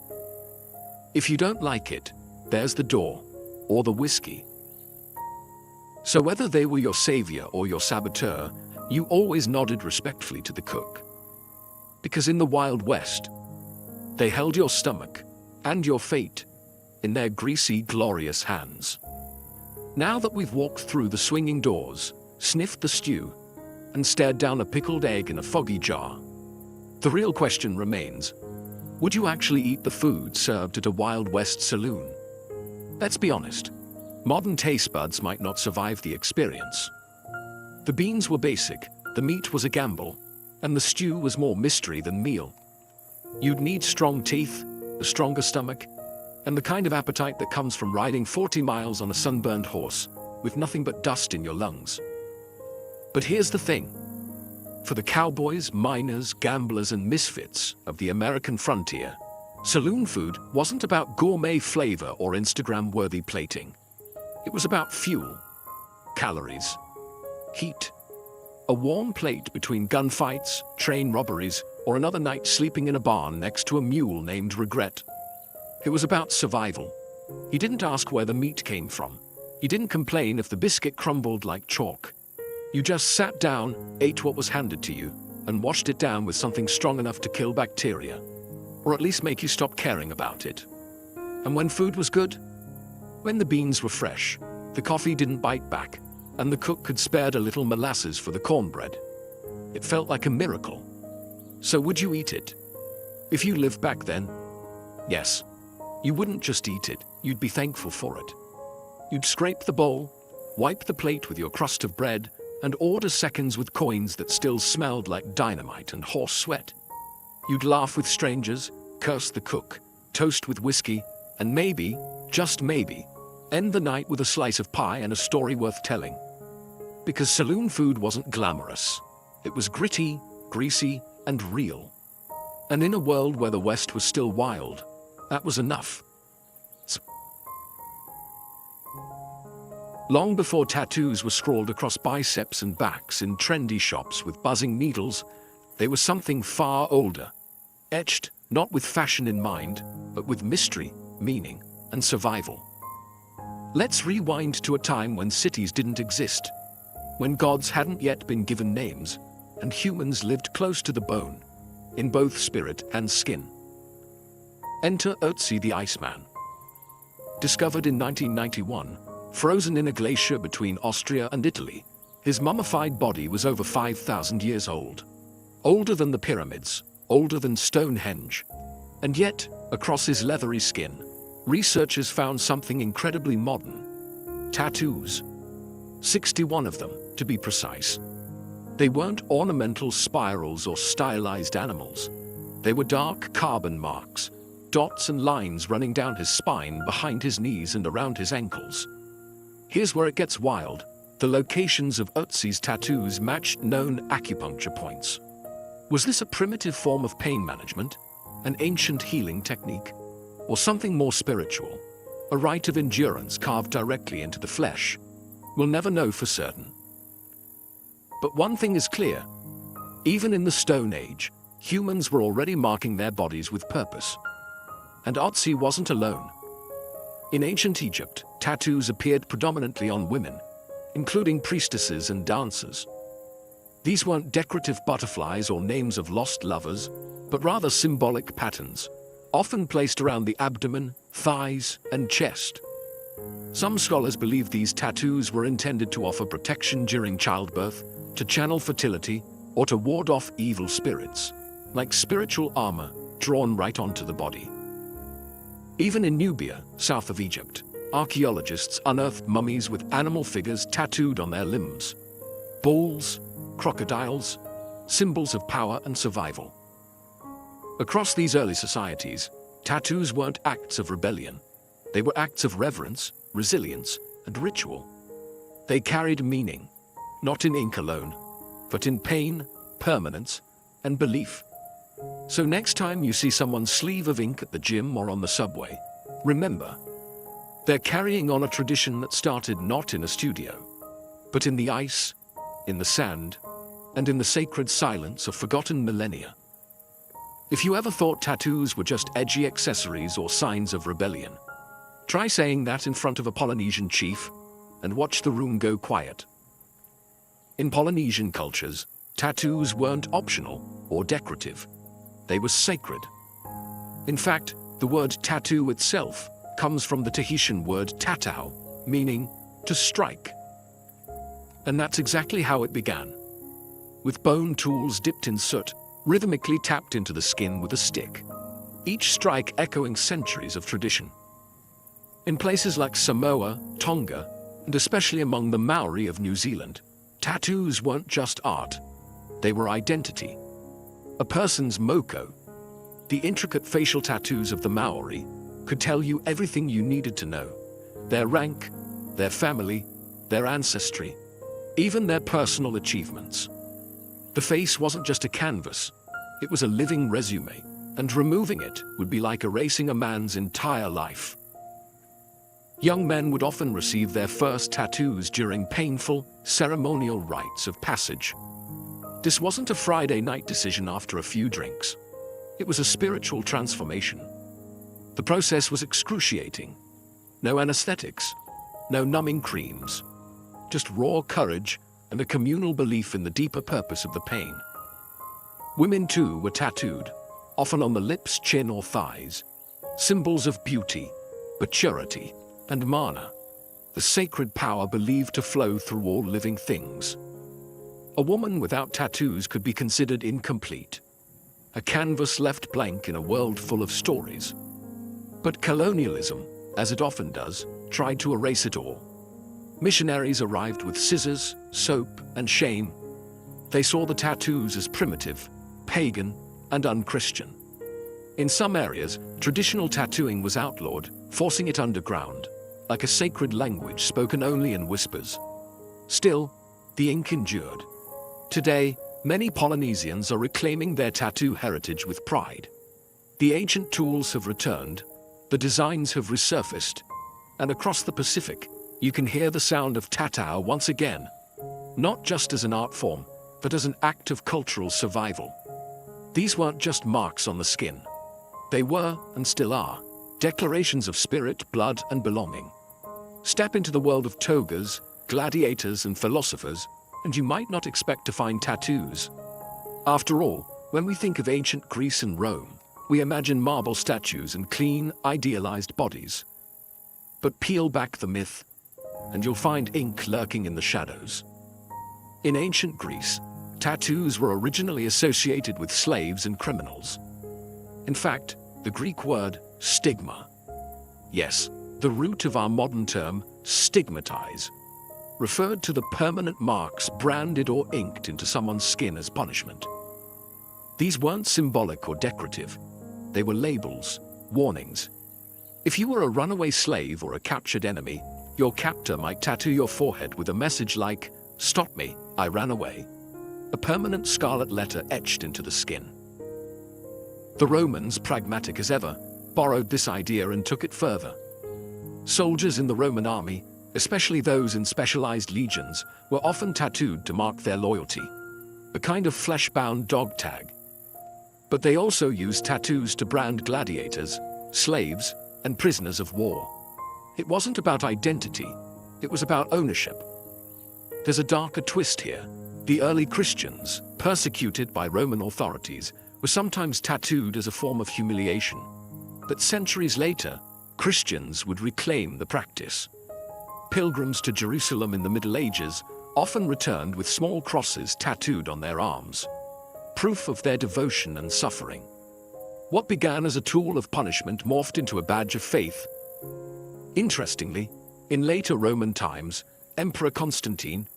if you don't like it, there's the door, or the whiskey. So whether they were your savior or your saboteur, you always nodded respectfully to the cook. Because in the Wild West, they held your stomach and your fate in their greasy, glorious hands. Now that we've walked through the swinging doors, sniffed the stew, and stared down a pickled egg in a foggy jar, the real question remains: would you actually eat the food served at a Wild West saloon? Let's be honest, modern taste buds might not survive the experience. The beans were basic, the meat was a gamble, and the stew was more mystery than meal. You'd need strong teeth, a stronger stomach, and the kind of appetite that comes from riding 40 miles on a sunburned horse with nothing but dust in your lungs. But here's the thing. For the cowboys, miners, gamblers, and misfits of the American frontier, saloon food wasn't about gourmet flavor or Instagram-worthy plating. It was about fuel, calories, heat. A warm plate between gunfights, train robberies, or another night sleeping in a barn next to a mule named Regret. It was about survival. You didn't ask where the meat came from. You didn't complain if the biscuit crumbled like chalk. You just sat down, ate what was handed to you, and washed it down with something strong enough to kill bacteria, or at least make you stop caring about it. And when food was good, when the beans were fresh, the coffee didn't bite back, and the cook could spare a little molasses for the cornbread, it felt like a miracle. So would you eat it? If you lived back then, yes. You wouldn't just eat it, you'd be thankful for it. You'd scrape the bowl, wipe the plate with your crust of bread, and order seconds with coins that still smelled like dynamite and horse sweat. You'd laugh with strangers, curse the cook, toast with whiskey, and maybe, just maybe, end the night with a slice of pie and a story worth telling. Because saloon food wasn't glamorous. It was gritty, greasy, and real. And in a world where the West was still wild, that was enough. Long before tattoos were scrawled across biceps and backs in trendy shops with buzzing needles, they were something far older, etched not with fashion in mind, but with mystery, meaning, and survival. Let's rewind to a time when cities didn't exist, when gods hadn't yet been given names, and humans lived close to the bone, in both spirit and skin. Enter Ötzi the Iceman. Discovered in 1991, frozen in a glacier between Austria and Italy, his mummified body was over 5,000 years old. Older than the pyramids, older than Stonehenge. And yet, across his leathery skin, researchers found something incredibly modern. Tattoos. 61 of them, to be precise. They weren't ornamental spirals or stylized animals. They were dark carbon marks, dots and lines running down his spine, behind his knees and around his ankles. Here's where it gets wild. The locations of Ötzi's tattoos matched known acupuncture points. Was this a primitive form of pain management, an ancient healing technique, or something more spiritual, a rite of endurance carved directly into the flesh? We'll never know for certain. But one thing is clear. Even in the Stone Age, humans were already marking their bodies with purpose. And Ötzi wasn't alone. In ancient Egypt, tattoos appeared predominantly on women, including priestesses and dancers. These weren't decorative butterflies or names of lost lovers, but rather symbolic patterns, often placed around the abdomen, thighs, and chest. Some scholars believe these tattoos were intended to offer protection during childbirth, to channel fertility, or to ward off evil spirits, like spiritual armor drawn right onto the body. Even in Nubia, south of Egypt, archaeologists unearthed mummies with animal figures tattooed on their limbs. Bulls, crocodiles, symbols of power and survival. Across these early societies, tattoos weren't acts of rebellion. They were acts of reverence, resilience, and ritual. They carried meaning, not in ink alone, but in pain, permanence, and belief. So next time you see someone's sleeve of ink at the gym or on the subway, remember, they're carrying on a tradition that started not in a studio, but in the ice, in the sand, and in the sacred silence of forgotten millennia. If you ever thought tattoos were just edgy accessories or signs of rebellion, try saying that in front of a Polynesian chief and watch the room go quiet. In Polynesian cultures, tattoos weren't optional or decorative. They were sacred. In fact, the word tattoo itself comes from the Tahitian word tatau, meaning to strike. And that's exactly how it began. With bone tools dipped in soot, rhythmically tapped into the skin with a stick. Each strike echoing centuries of tradition. In places like Samoa, Tonga, and especially among the Maori of New Zealand, tattoos weren't just art. They were identity. A person's moko, the intricate facial tattoos of the Maori, could tell you everything you needed to know. Their rank, their family, their ancestry, even their personal achievements. The face wasn't just a canvas, it was a living resume, and removing it would be like erasing a man's entire life. Young men would often receive their first tattoos during painful, ceremonial rites of passage. This wasn't a Friday night decision after a few drinks. It was a spiritual transformation. The process was excruciating. No anesthetics, no numbing creams, just raw courage and a communal belief in the deeper purpose of the pain. Women too were tattooed, often on the lips, chin or thighs, symbols of beauty, maturity, and mana, the sacred power believed to flow through all living things. A woman without tattoos could be considered incomplete, a canvas left blank in a world full of stories. But colonialism, as it often does, tried to erase it all. Missionaries arrived with scissors, soap, and shame. They saw the tattoos as primitive, pagan, and unchristian. In some areas, traditional tattooing was outlawed, forcing it underground, like a sacred language spoken only in whispers. Still, the ink endured. Today, Many Polynesians are reclaiming their tattoo heritage with pride. The ancient tools have returned, the designs have resurfaced, and across the Pacific, you can hear the sound of tattoo once again, not just as an art form, but as an act of cultural survival. These weren't just marks on the skin. They were, and still are, declarations of spirit, blood, and belonging. Step into the world of togas, gladiators, and philosophers, and you might not expect to find tattoos. After all, when we think of ancient Greece and Rome, we imagine marble statues and clean, idealized bodies. But peel back the myth, and you'll find ink lurking in the shadows. In ancient Greece, tattoos were originally associated with slaves and criminals. In fact, the Greek word stigma, yes, the root of our modern term stigmatize, referred to the permanent marks branded or inked into someone's skin as punishment. These weren't symbolic or decorative. They were labels, warnings. If you were a runaway slave or a captured enemy, your captor might tattoo your forehead with a message like, "Stop me, I ran away," a permanent scarlet letter etched into the skin. The Romans, pragmatic as ever, borrowed this idea and took it further. Soldiers in the Roman army, especially those in specialized legions, were often tattooed to mark their loyalty, a kind of flesh-bound dog tag. But they also used tattoos to brand gladiators, slaves, and prisoners of war. It wasn't about identity, it was about ownership. There's a darker twist here. The early Christians, persecuted by Roman authorities, were sometimes tattooed as a form of humiliation. But centuries later, Christians would reclaim the practice. Pilgrims to Jerusalem in the Middle Ages often returned with small crosses tattooed on their arms, proof of their devotion and suffering. What began as a tool of punishment morphed into a badge of faith. Interestingly, in later Roman times, Emperor Constantine,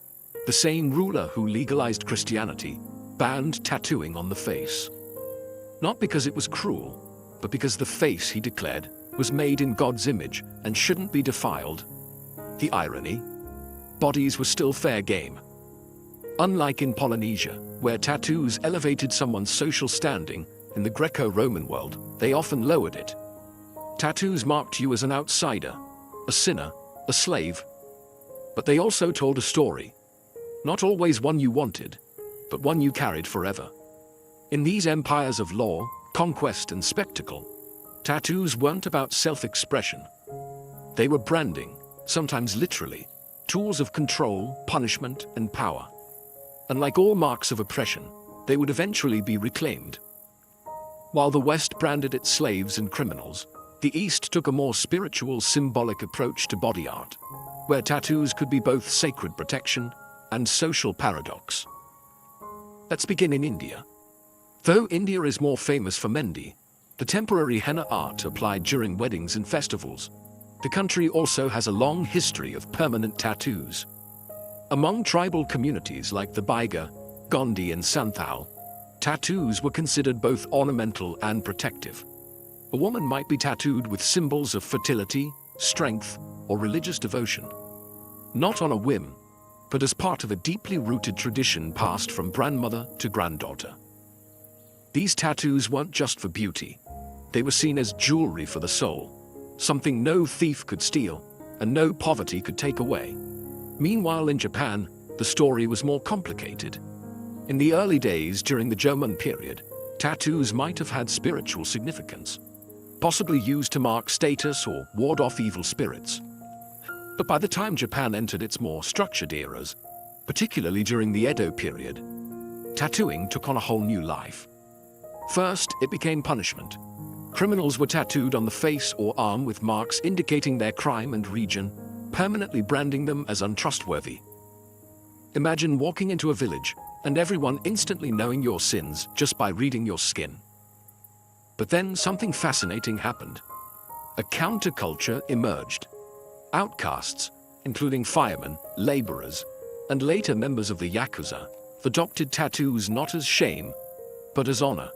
the same ruler who legalized Christianity, banned tattooing on the face. Not because it was cruel, but because the face, he declared, was made in God's image and shouldn't be defiled. The irony? Bodies were still fair game. Unlike in Polynesia, where tattoos elevated someone's social standing, in the Greco-Roman world, they often lowered it. Tattoos marked you as an outsider, a sinner, a slave. But they also told a story. Not always one you wanted, but one you carried forever. In these empires of law, conquest, and spectacle, tattoos weren't about self-expression. They were branding, sometimes literally, tools of control, punishment, and power. And like all marks of oppression, they would eventually be reclaimed. While the West branded its slaves and criminals, the East took a more spiritual, symbolic approach to body art, where tattoos could be both sacred protection and social paradox. Let's begin in India. Though India is more famous for Mendi, the temporary henna art applied during weddings and festivals, the country also has a long history of permanent tattoos. Among tribal communities like the Baiga, Gondi, and Santhal, tattoos were considered both ornamental and protective. A woman might be tattooed with symbols of fertility, strength, or religious devotion. Not on a whim, but as part of a deeply rooted tradition passed from grandmother to granddaughter. These tattoos weren't just for beauty. They were seen as jewelry for the soul, something no thief could steal and no poverty could take away. Meanwhile, in Japan, the story was more complicated. In the early days during the Jomon period, tattoos might have had spiritual significance, possibly used to mark status or ward off evil spirits. But by the time Japan entered its more structured eras, particularly during the Edo period, tattooing took on a whole new life. First, it became punishment. Criminals were tattooed on the face or arm with marks indicating their crime and region, permanently branding them as untrustworthy. Imagine walking into a village and everyone instantly knowing your sins just by reading your skin. But then something fascinating happened. A counterculture emerged. Outcasts, including firemen, laborers, and later members of the Yakuza, adopted tattoos not as shame, but as honor.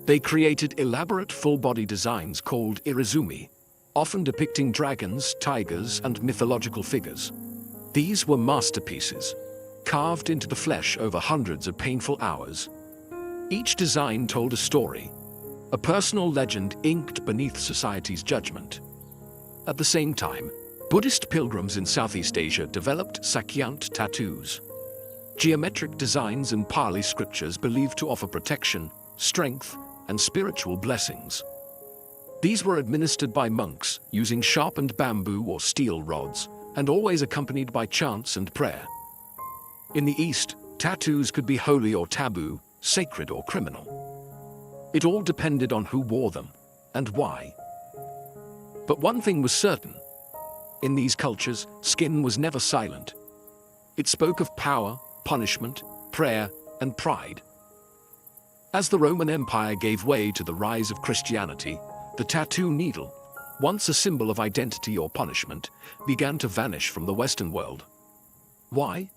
They created elaborate full-body designs called irizumi, often depicting dragons, tigers, and mythological figures. These were masterpieces, carved into the flesh over hundreds of painful hours. Each design told a story, a personal legend inked beneath society's judgment. At the same time, Buddhist pilgrims in Southeast Asia developed sakyant tattoos, geometric designs in Pali scriptures believed to offer protection, strength, and spiritual blessings. These were administered by monks using sharpened bamboo or steel rods, and always accompanied by chants and prayer. In the East, tattoos could be holy or taboo, sacred or criminal. It all depended on who wore them and why. But one thing was certain. In these cultures, skin was never silent. It spoke of power, punishment, prayer, and pride. As the Roman Empire gave way to the rise of Christianity, the tattoo needle, once a symbol of identity or punishment, began to vanish from the Western world. Why?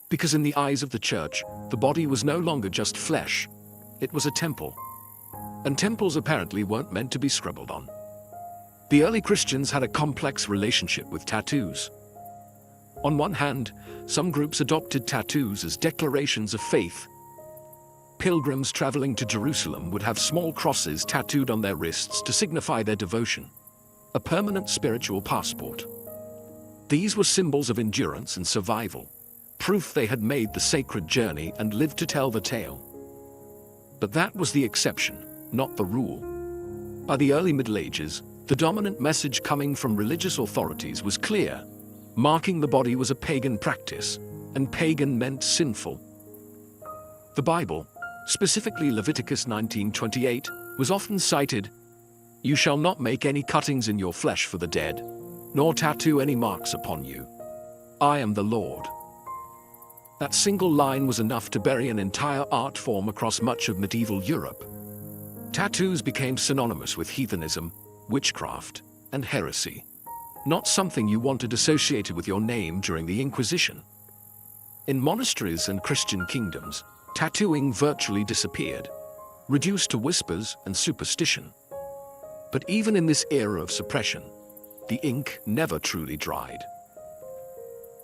Because in the eyes of the church, the body was no longer just flesh. It was a temple. And temples apparently weren't meant to be scribbled on. The early Christians had a complex relationship with tattoos. On one hand, some groups adopted tattoos as declarations of faith. Pilgrims traveling to Jerusalem would have small crosses tattooed on their wrists to signify their devotion, a permanent spiritual passport. These were symbols of endurance and survival, proof they had made the sacred journey and lived to tell the tale. But that was the exception, not the rule. By the early Middle Ages, the dominant message coming from religious authorities was clear. Marking the body was a pagan practice, and pagan meant sinful. The Bible, specifically Leviticus 19:28, was often cited, "You shall not make any cuttings in your flesh for the dead, nor tattoo any marks upon you. I am the Lord." That single line was enough to bury an entire art form across much of medieval Europe. Tattoos became synonymous with heathenism, witchcraft, and heresy. Not something you wanted associated with your name during the Inquisition. In monasteries and Christian kingdoms, tattooing virtually disappeared, reduced to whispers and superstition. But even in this era of suppression, the ink never truly dried.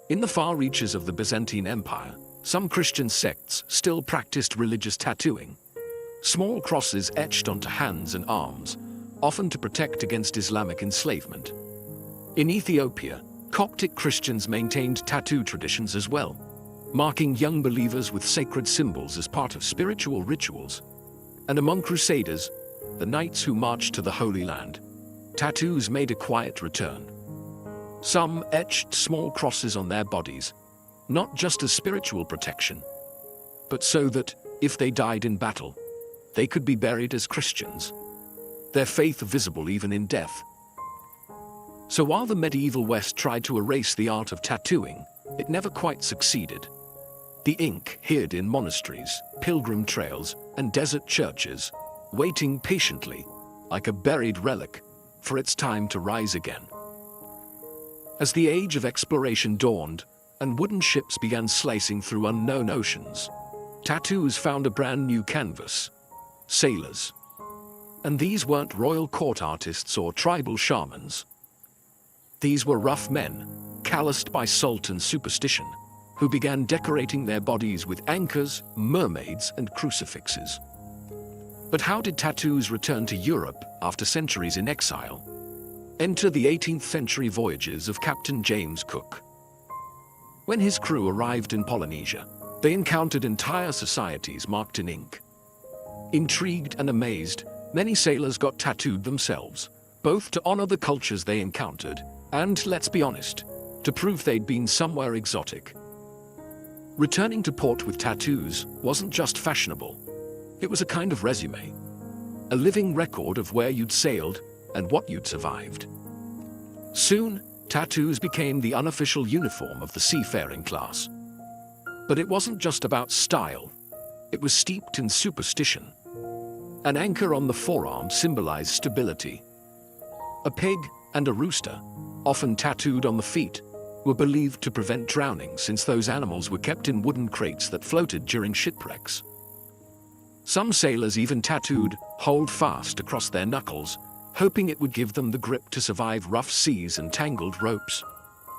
In the far reaches of the Byzantine Empire, some Christian sects still practiced religious tattooing. Small crosses etched onto hands and arms, often to protect against Islamic enslavement. In Ethiopia, Coptic Christians maintained tattoo traditions as well, marking young believers with sacred symbols as part of spiritual rituals. And among Crusaders, the knights who marched to the Holy Land, tattoos made a quiet return. Some etched small crosses on their bodies, not just as spiritual protection, but so that, if they died in battle, they could be buried as Christians, their faith visible even in death. So while the medieval West tried to erase the art of tattooing, it never quite succeeded. The ink hid in monasteries, pilgrim trails, and desert churches, waiting patiently, like a buried relic, for its time to rise again. As the age of exploration dawned, and wooden ships began slicing through unknown oceans, tattoos found a brand new canvas: sailors. And these weren't royal court artists or tribal shamans. These were rough men, calloused by salt and superstition, who began decorating their bodies with anchors, mermaids, and crucifixes. But how did tattoos return to Europe after centuries in exile? Enter the 18th century voyages of Captain James Cook. When his crew arrived in Polynesia, they encountered entire societies marked in ink. Intrigued and amazed, many sailors got tattooed themselves, both to honor the cultures they encountered and, let's be honest, to prove they'd been somewhere exotic. Returning to port with tattoos wasn't just fashionable. It was a kind of resume, a living record of where you'd sailed and what you'd survived. Soon, tattoos became the unofficial uniform of the seafaring class. But it wasn't just about style. It was steeped in superstition. An anchor on the forearm symbolized stability. A pig and a rooster, often tattooed on the feet, were believed to prevent drowning since those animals were kept in wooden crates that floated during shipwrecks. Some sailors even tattooed "Hold Fast" across their knuckles, hoping it would give them the grip to survive rough seas and tangled ropes.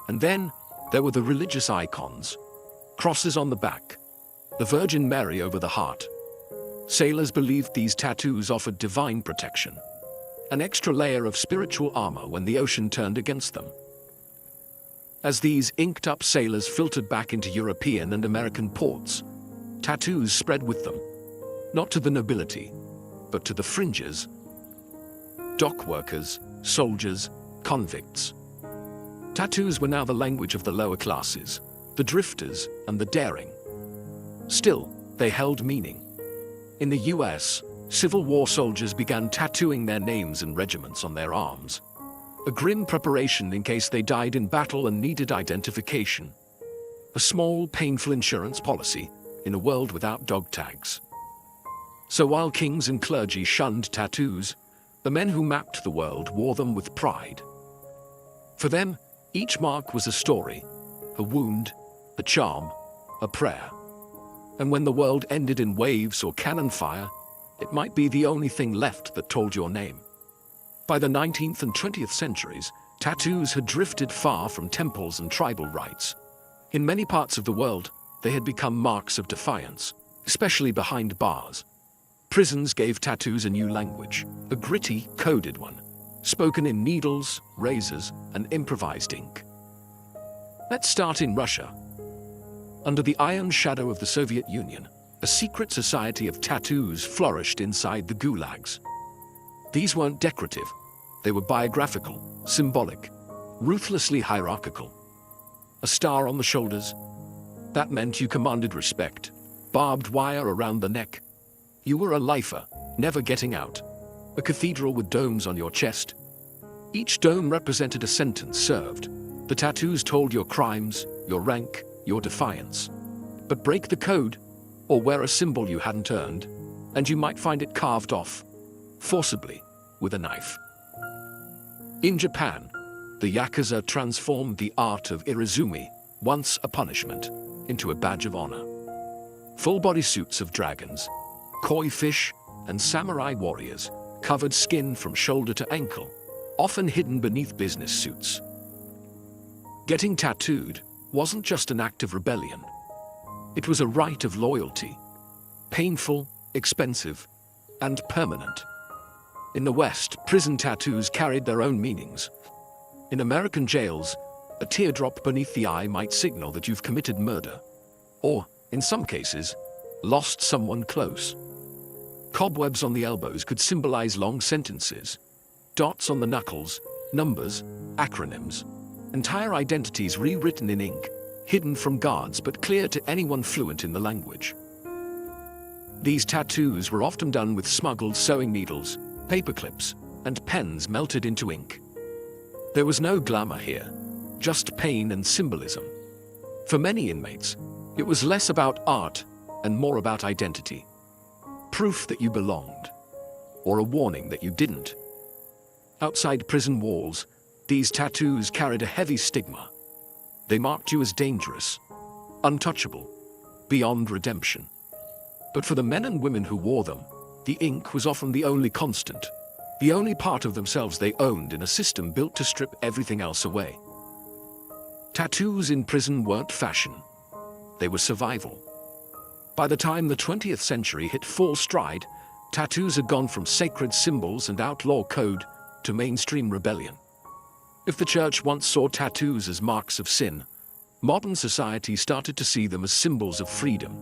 And then there were the religious icons. crosses on the back, the Virgin Mary over the heart. Sailors believed these tattoos offered divine protection, an extra layer of spiritual armor when the ocean turned against them. As these inked-up sailors filtered back into European and American ports, tattoos spread with them, not to the nobility, but to the fringes, dock workers, soldiers, convicts. Tattoos were now the language of the lower classes, the drifters and the daring. Still, they held meaning. In the US, Civil War soldiers began tattooing their names and regiments on their arms, a grim preparation in case they died in battle and needed identification. A small, painful insurance policy in a world without dog tags. So while kings and clergy shunned tattoos, the men who mapped the world wore them with pride. For them, each mark was a story, a wound, a charm, a prayer. And when the world ended in waves or cannon fire, it might be the only thing left that told your name. By the 19th and 20th centuries, tattoos had drifted far from temples and tribal rites. In many parts of the world, they had become marks of defiance, especially behind bars. Prisons gave tattoos a new language, a gritty, coded one, spoken in needles, razors, and improvised ink. Let's start in Russia. Under the iron shadow of the Soviet Union, a secret society of tattoos flourished inside the gulags. These weren't decorative, they were biographical, symbolic, ruthlessly hierarchical. A star on the shoulders, that meant you commanded respect. Barbed wire around the neck, you were a lifer, never getting out. A cathedral with domes on your chest. Each dome represented a sentence served. The tattoos told your crimes, your rank, your defiance. But break the code, or wear a symbol you hadn't earned, and you might find it carved off, forcibly, with a knife. In Japan, the Yakuza transformed the art of irizumi, once a punishment, into a badge of honor. Full-body suits of dragons, koi fish, and samurai warriors covered skin from shoulder to ankle, often hidden beneath business suits. Getting tattooed wasn't just an act of rebellion. It was a rite of loyalty, painful, expensive, and permanent. In the West, prison tattoos carried their own meanings. In American jails, a teardrop beneath the eye might signal that you've committed murder, or, in some cases, lost someone close. Cobwebs on the elbows could symbolize long sentences. Dots on the knuckles, numbers, acronyms. Entire identities rewritten in ink, hidden from guards but clear to anyone fluent in the language. These tattoos were often done with smuggled sewing needles, paper clips, and pens melted into ink. There was no glamour here, just pain and symbolism. For many inmates, it was less about art and more about identity. Proof that you belonged, or a warning that you didn't. Outside prison walls, these tattoos carried a heavy stigma. They marked you as dangerous, untouchable, beyond redemption. But for the men and women who wore them, the ink was often the only constant, the only part of themselves they owned in a system built to strip everything else away. Tattoos in prison weren't fashion. They were survival. By the time the 20th century hit full stride, tattoos had gone from sacred symbols and outlaw code to mainstream rebellion. If the church once saw tattoos as marks of sin, modern society started to see them as symbols of freedom,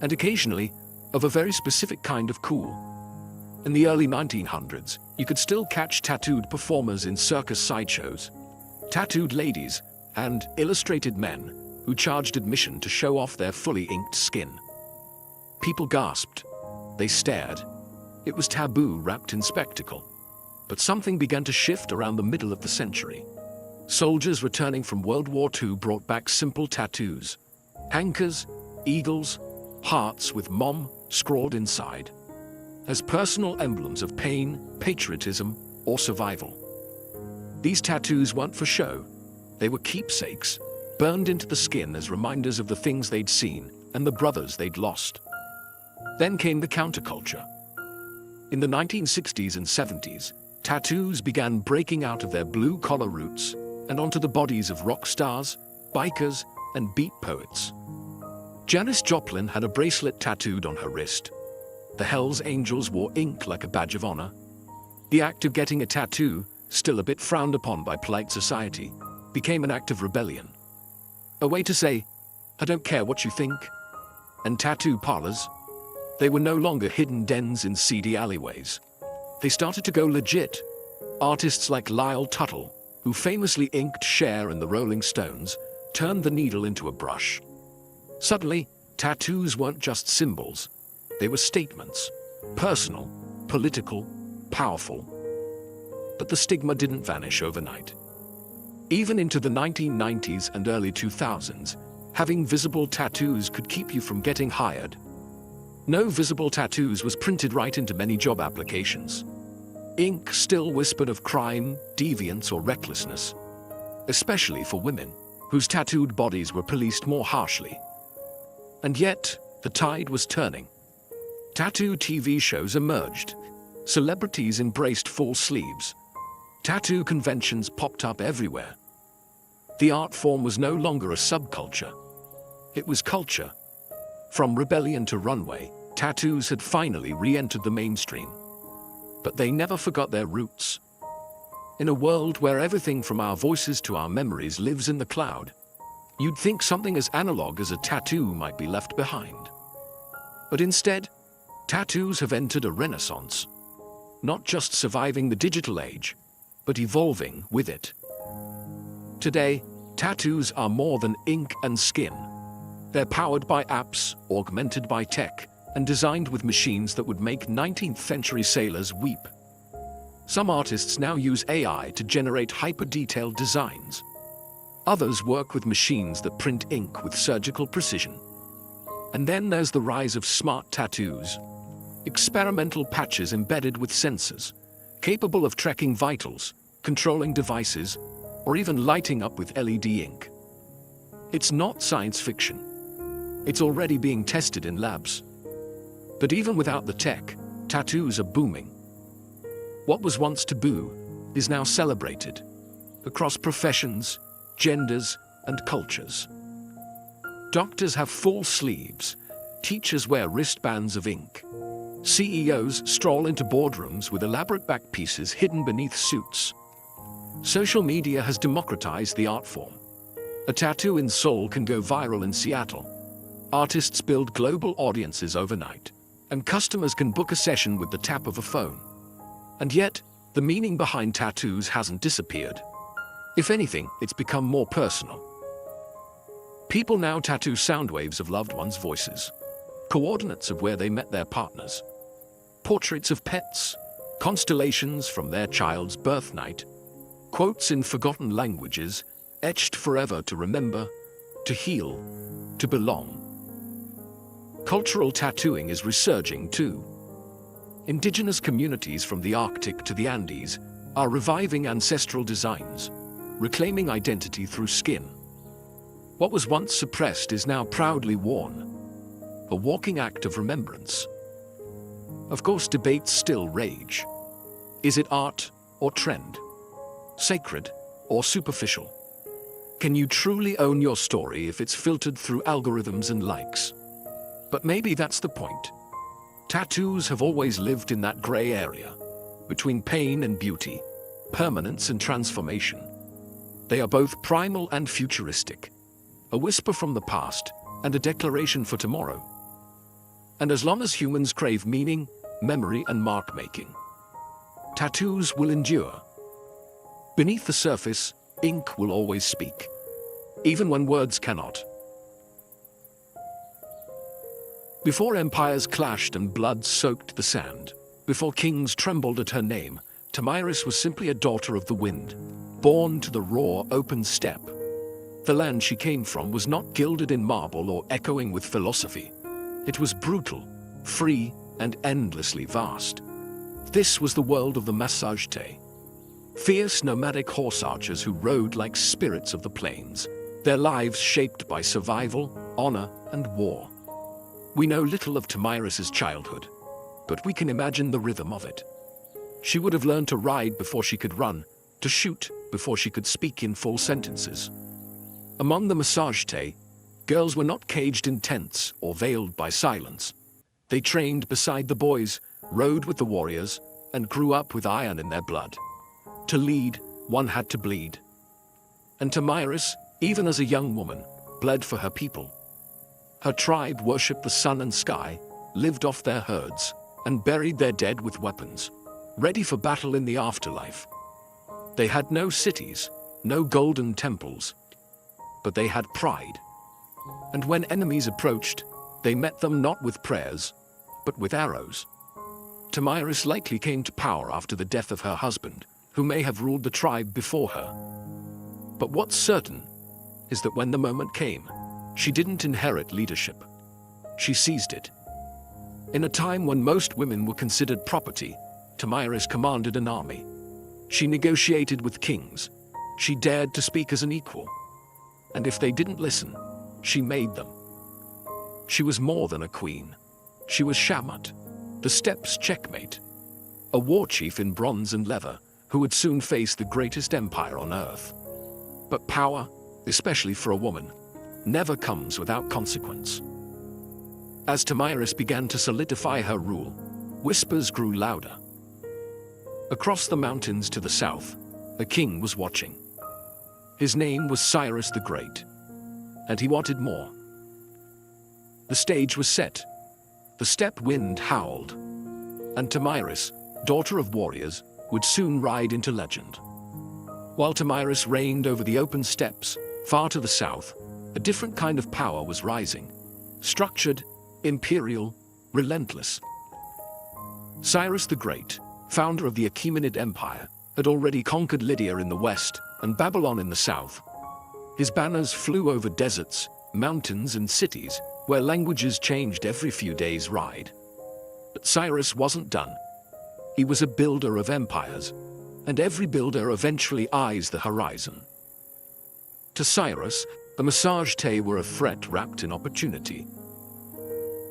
and occasionally, of a very specific kind of cool. In the early 1900s, you could still catch tattooed performers in circus sideshows, tattooed ladies, and illustrated men who charged admission to show off their fully inked skin. People gasped. They stared. It was taboo wrapped in spectacle. But something began to shift around the middle of the century. Soldiers returning from World War II brought back simple tattoos. Hankers, eagles, hearts with "Mom" scrawled inside, as personal emblems of pain, patriotism, or survival. These tattoos weren't for show. They were keepsakes, burned into the skin as reminders of the things they'd seen and the brothers they'd lost. Then came the counterculture. In the 1960s and 70s, tattoos began breaking out of their blue-collar roots and onto the bodies of rock stars, bikers, and beat poets. Janis Joplin had a bracelet tattooed on her wrist. The Hells Angels wore ink like a badge of honor. The act of getting a tattoo, still a bit frowned upon by polite society, became an act of rebellion. A way to say, I don't care what you think. And tattoo parlors, they were no longer hidden dens in seedy alleyways. They started to go legit. Artists like Lyle Tuttle, who famously inked Cher in the Rolling Stones, turned the needle into a brush. Suddenly, tattoos weren't just symbols. They were statements. Personal, political, powerful. But the stigma didn't vanish overnight. Even into the 1990s and early 2000s, having visible tattoos could keep you from getting hired. No visible tattoos was printed right into many job applications. Ink still whispered of crime, deviance, or recklessness, especially for women, whose tattooed bodies were policed more harshly. And yet, the tide was turning. Tattoo TV shows emerged. Celebrities embraced full sleeves. Tattoo conventions popped up everywhere. The art form was no longer a subculture. It was culture. From rebellion to runway, tattoos had finally re-entered the mainstream. But they never forgot their roots. In a world where everything from our voices to our memories lives in the cloud, you'd think something as analog as a tattoo might be left behind. But instead, tattoos have entered a renaissance. Not just surviving the digital age, but evolving with it. Today, tattoos are more than ink and skin. They're powered by apps, augmented by tech, and designed with machines that would make 19th century sailors weep. Some artists now use AI to generate hyper-detailed designs. Others work with machines that print ink with surgical precision. And then there's the rise of smart tattoos. Experimental patches embedded with sensors, capable of tracking vitals, controlling devices, or even lighting up with LED ink. It's not science fiction. It's already being tested in labs. But even without the tech, tattoos are booming. What was once taboo is now celebrated across professions, genders, and cultures. Doctors have full sleeves, teachers wear wristbands of ink. CEOs stroll into boardrooms with elaborate back pieces hidden beneath suits. Social media has democratized the art form. A tattoo in Seoul can go viral in Seattle. Artists build global audiences overnight, and customers can book a session with the tap of a phone. And yet, the meaning behind tattoos hasn't disappeared. If anything, it's become more personal. People now tattoo sound waves of loved ones' voices, coordinates of where they met their partners, portraits of pets, constellations from their child's birth night, quotes in forgotten languages, etched forever to remember, to heal, to belong. Cultural tattooing is resurging too. Indigenous communities from the Arctic to the Andes are reviving ancestral designs, reclaiming identity through skin. What was once suppressed is now proudly worn, a walking act of remembrance. Of course, debates still rage. Is it art or trend? Sacred or superficial? Can you truly own your story if it's filtered through algorithms and likes? But maybe that's the point. Tattoos have always lived in that gray area, between pain and beauty, permanence and transformation. They are both primal and futuristic, a whisper from the past and a declaration for tomorrow. And as long as humans crave meaning, memory, and mark-making, tattoos will endure. Beneath the surface, ink will always speak, even when words cannot. Before empires clashed and blood soaked the sand, before kings trembled at her name, Tamiris was simply a daughter of the wind, born to the raw, open steppe. The land she came from was not gilded in marble or echoing with philosophy. It was brutal, free, and endlessly vast. This was the world of the Massageté. Fierce nomadic horse archers who rode like spirits of the plains, their lives shaped by survival, honor, and war. We know little of Tamiris's childhood, but we can imagine the rhythm of it. She would have learned to ride before she could run, to shoot before she could speak in full sentences. Among the Massageté, Girls were not caged in tents or veiled by silence. They trained beside the boys, rode with the warriors, and grew up with iron in their blood. To lead, one had to bleed. And Tomyris, even as a young woman, bled for her people. Her tribe worshipped the sun and sky, lived off their herds, and buried their dead with weapons, ready for battle in the afterlife. They had no cities, no golden temples, but they had pride. And when enemies approached, they met them not with prayers, but with arrows. Tomyris likely came to power after the death of her husband, who may have ruled the tribe before her. But what's certain is that when the moment came, she didn't inherit leadership. She seized it. In a time when most women were considered property, Tomyris commanded an army. She negotiated with kings. She dared to speak as an equal. And if they didn't listen, she made them. She was more than a queen. She was Shamat, the steppes' checkmate, a war chief in bronze and leather who would soon face the greatest empire on earth. But power, especially for a woman, never comes without consequence. As Tomyris began to solidify her rule, whispers grew louder. Across the mountains to the south, a king was watching. His name was Cyrus the Great, and he wanted more. The stage was set. The steppe wind howled, and Tomyris, daughter of warriors, would soon ride into legend. While Tomyris reigned over the open steppes, far to the south, a different kind of power was rising. Structured, imperial, relentless. Cyrus the Great, founder of the Achaemenid Empire, had already conquered Lydia in the west and Babylon in the south. His banners flew over deserts, mountains, and cities where languages changed every few days' ride. But Cyrus wasn't done. He was a builder of empires, and every builder eventually eyes the horizon. To Cyrus, the Massagetae were a threat wrapped in opportunity.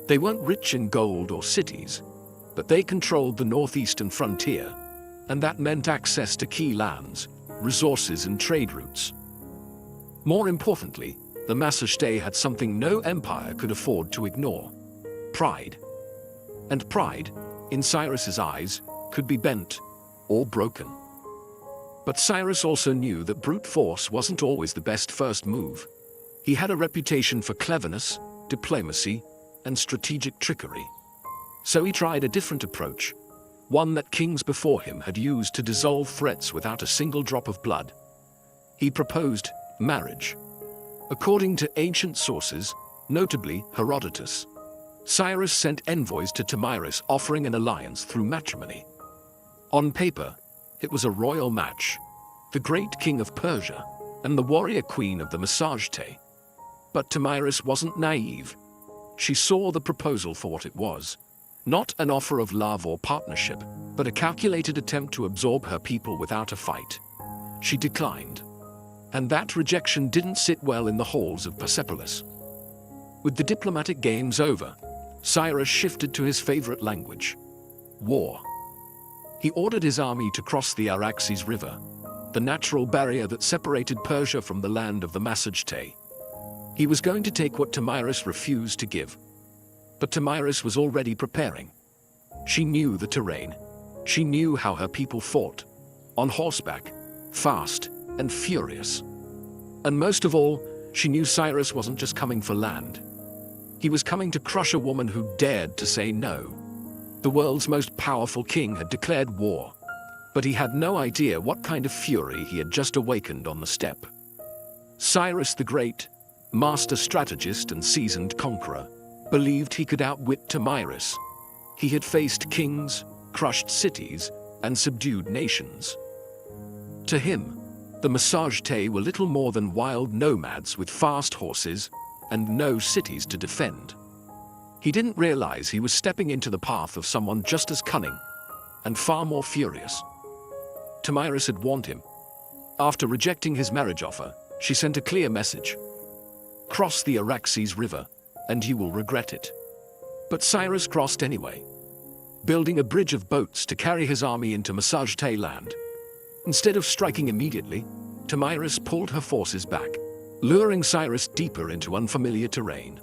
They weren't rich in gold or cities, but they controlled the northeastern frontier, and that meant access to key lands, resources, and trade routes. More importantly, the Massagetae had something no empire could afford to ignore: pride. And pride, in Cyrus's eyes, could be bent or broken. But Cyrus also knew that brute force wasn't always the best first move. He had a reputation for cleverness, diplomacy, and strategic trickery. So he tried a different approach, one that kings before him had used to dissolve threats without a single drop of blood. He proposed marriage. According to ancient sources, notably Herodotus, Cyrus sent envoys to Tomyris offering an alliance through matrimony. On paper, it was a royal match, the great king of Persia and the warrior queen of the Massagetae. But Tomyris wasn't naive. She saw the proposal for what it was: not an offer of love or partnership, but a calculated attempt to absorb her people without a fight. She declined. And that rejection didn't sit well in the halls of Persepolis. With the diplomatic games over, Cyrus shifted to his favorite language: war. He ordered his army to cross the Araxes River, the natural barrier that separated Persia from the land of the Massagetae. He was going to take what Tomyris refused to give. But Tomyris was already preparing. She knew the terrain. She knew how her people fought: on horseback, fast, and furious. And most of all, she knew Cyrus wasn't just coming for land. He was coming to crush a woman who dared to say no. The world's most powerful king had declared war, but he had no idea what kind of fury he had just awakened on the steppe. Cyrus the Great, master strategist and seasoned conqueror, believed he could outwit Tomyris. He had faced kings, crushed cities, and subdued nations. To him, the Massagetae were little more than wild nomads with fast horses and no cities to defend. He didn't realize he was stepping into the path of someone just as cunning and far more furious. Tomyris had warned him. After rejecting his marriage offer, she sent a clear message: cross the Araxes River, and you will regret it. But Cyrus crossed anyway, building a bridge of boats to carry his army into Massagetae land. Instead of striking immediately, Tomyris pulled her forces back, luring Cyrus deeper into unfamiliar terrain.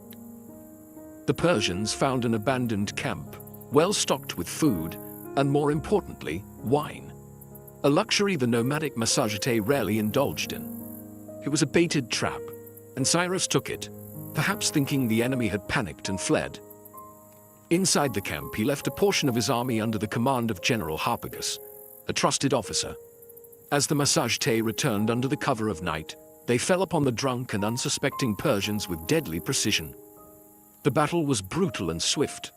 The Persians found an abandoned camp, well stocked with food, and more importantly, wine. A luxury the nomadic Massagete rarely indulged in. It was a baited trap, and Cyrus took it, perhaps thinking the enemy had panicked and fled. Inside the camp, he left a portion of his army under the command of General Harpagus, a trusted officer. As the Massagete returned under the cover of night, they fell upon the drunk and unsuspecting Persians with deadly precision. The battle was brutal and swift.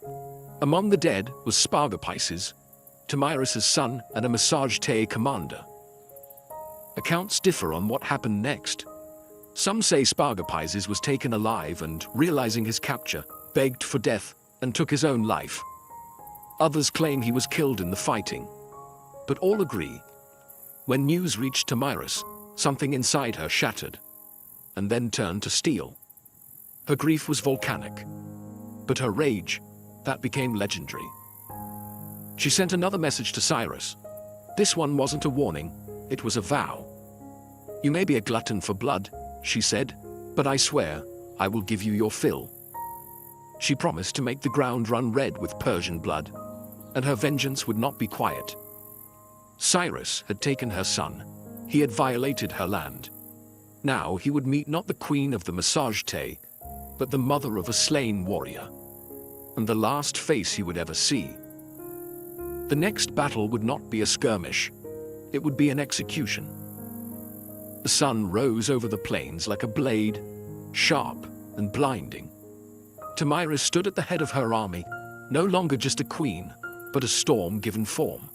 Among the dead was Spargapises, Tamiris's son and a Massagete commander. Accounts differ on what happened next. Some say Spargapises was taken alive and, realizing his capture, begged for death and took his own life. Others claim he was killed in the fighting. But all agree. When news reached Tamiris, something inside her shattered, and then turned to steel. Her grief was volcanic, but her rage, that became legendary. She sent another message to Cyrus. This one wasn't a warning, it was a vow. "You may be a glutton for blood," she said, "but I swear, I will give you your fill." She promised to make the ground run red with Persian blood, and her vengeance would not be quiet. Cyrus had taken her son. He had violated her land. Now he would meet not the queen of the Massagete, but the mother of a slain warrior, and the last face he would ever see. The next battle would not be a skirmish. It would be an execution. The sun rose over the plains like a blade, sharp and blinding. Tamiris stood at the head of her army, no longer just a queen, but a storm given form.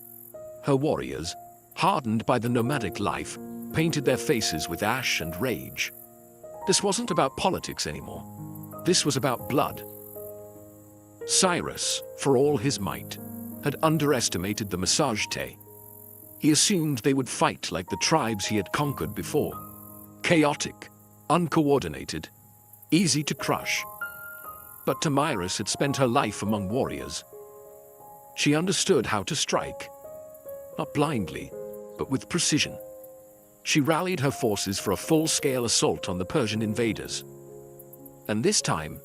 Her warriors, hardened by the nomadic life, painted their faces with ash and rage. This wasn't about politics anymore. This was about blood. Cyrus, for all his might, had underestimated the Massagete. He assumed they would fight like the tribes he had conquered before. Chaotic, uncoordinated, easy to crush. But Tamiris had spent her life among warriors. She understood how to strike. Not blindly, but with precision. She rallied her forces for a full-scale assault on the Persian invaders. And this time,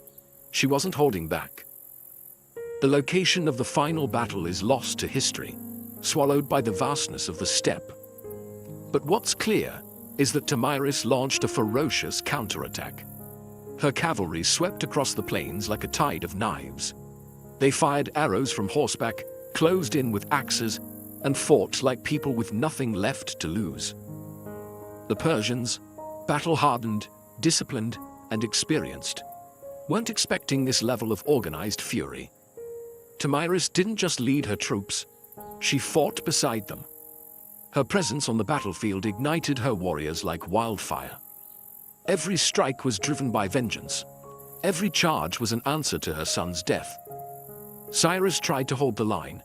she wasn't holding back. The location of the final battle is lost to history, swallowed by the vastness of the steppe. But what's clear is that Tamiris launched a ferocious counterattack. Her cavalry swept across the plains like a tide of knives. They fired arrows from horseback, closed in with axes, and fought like people with nothing left to lose. The Persians, battle-hardened, disciplined, and experienced, weren't expecting this level of organized fury. Tamiris didn't just lead her troops, she fought beside them. Her presence on the battlefield ignited her warriors like wildfire. Every strike was driven by vengeance. Every charge was an answer to her son's death. Cyrus tried to hold the line,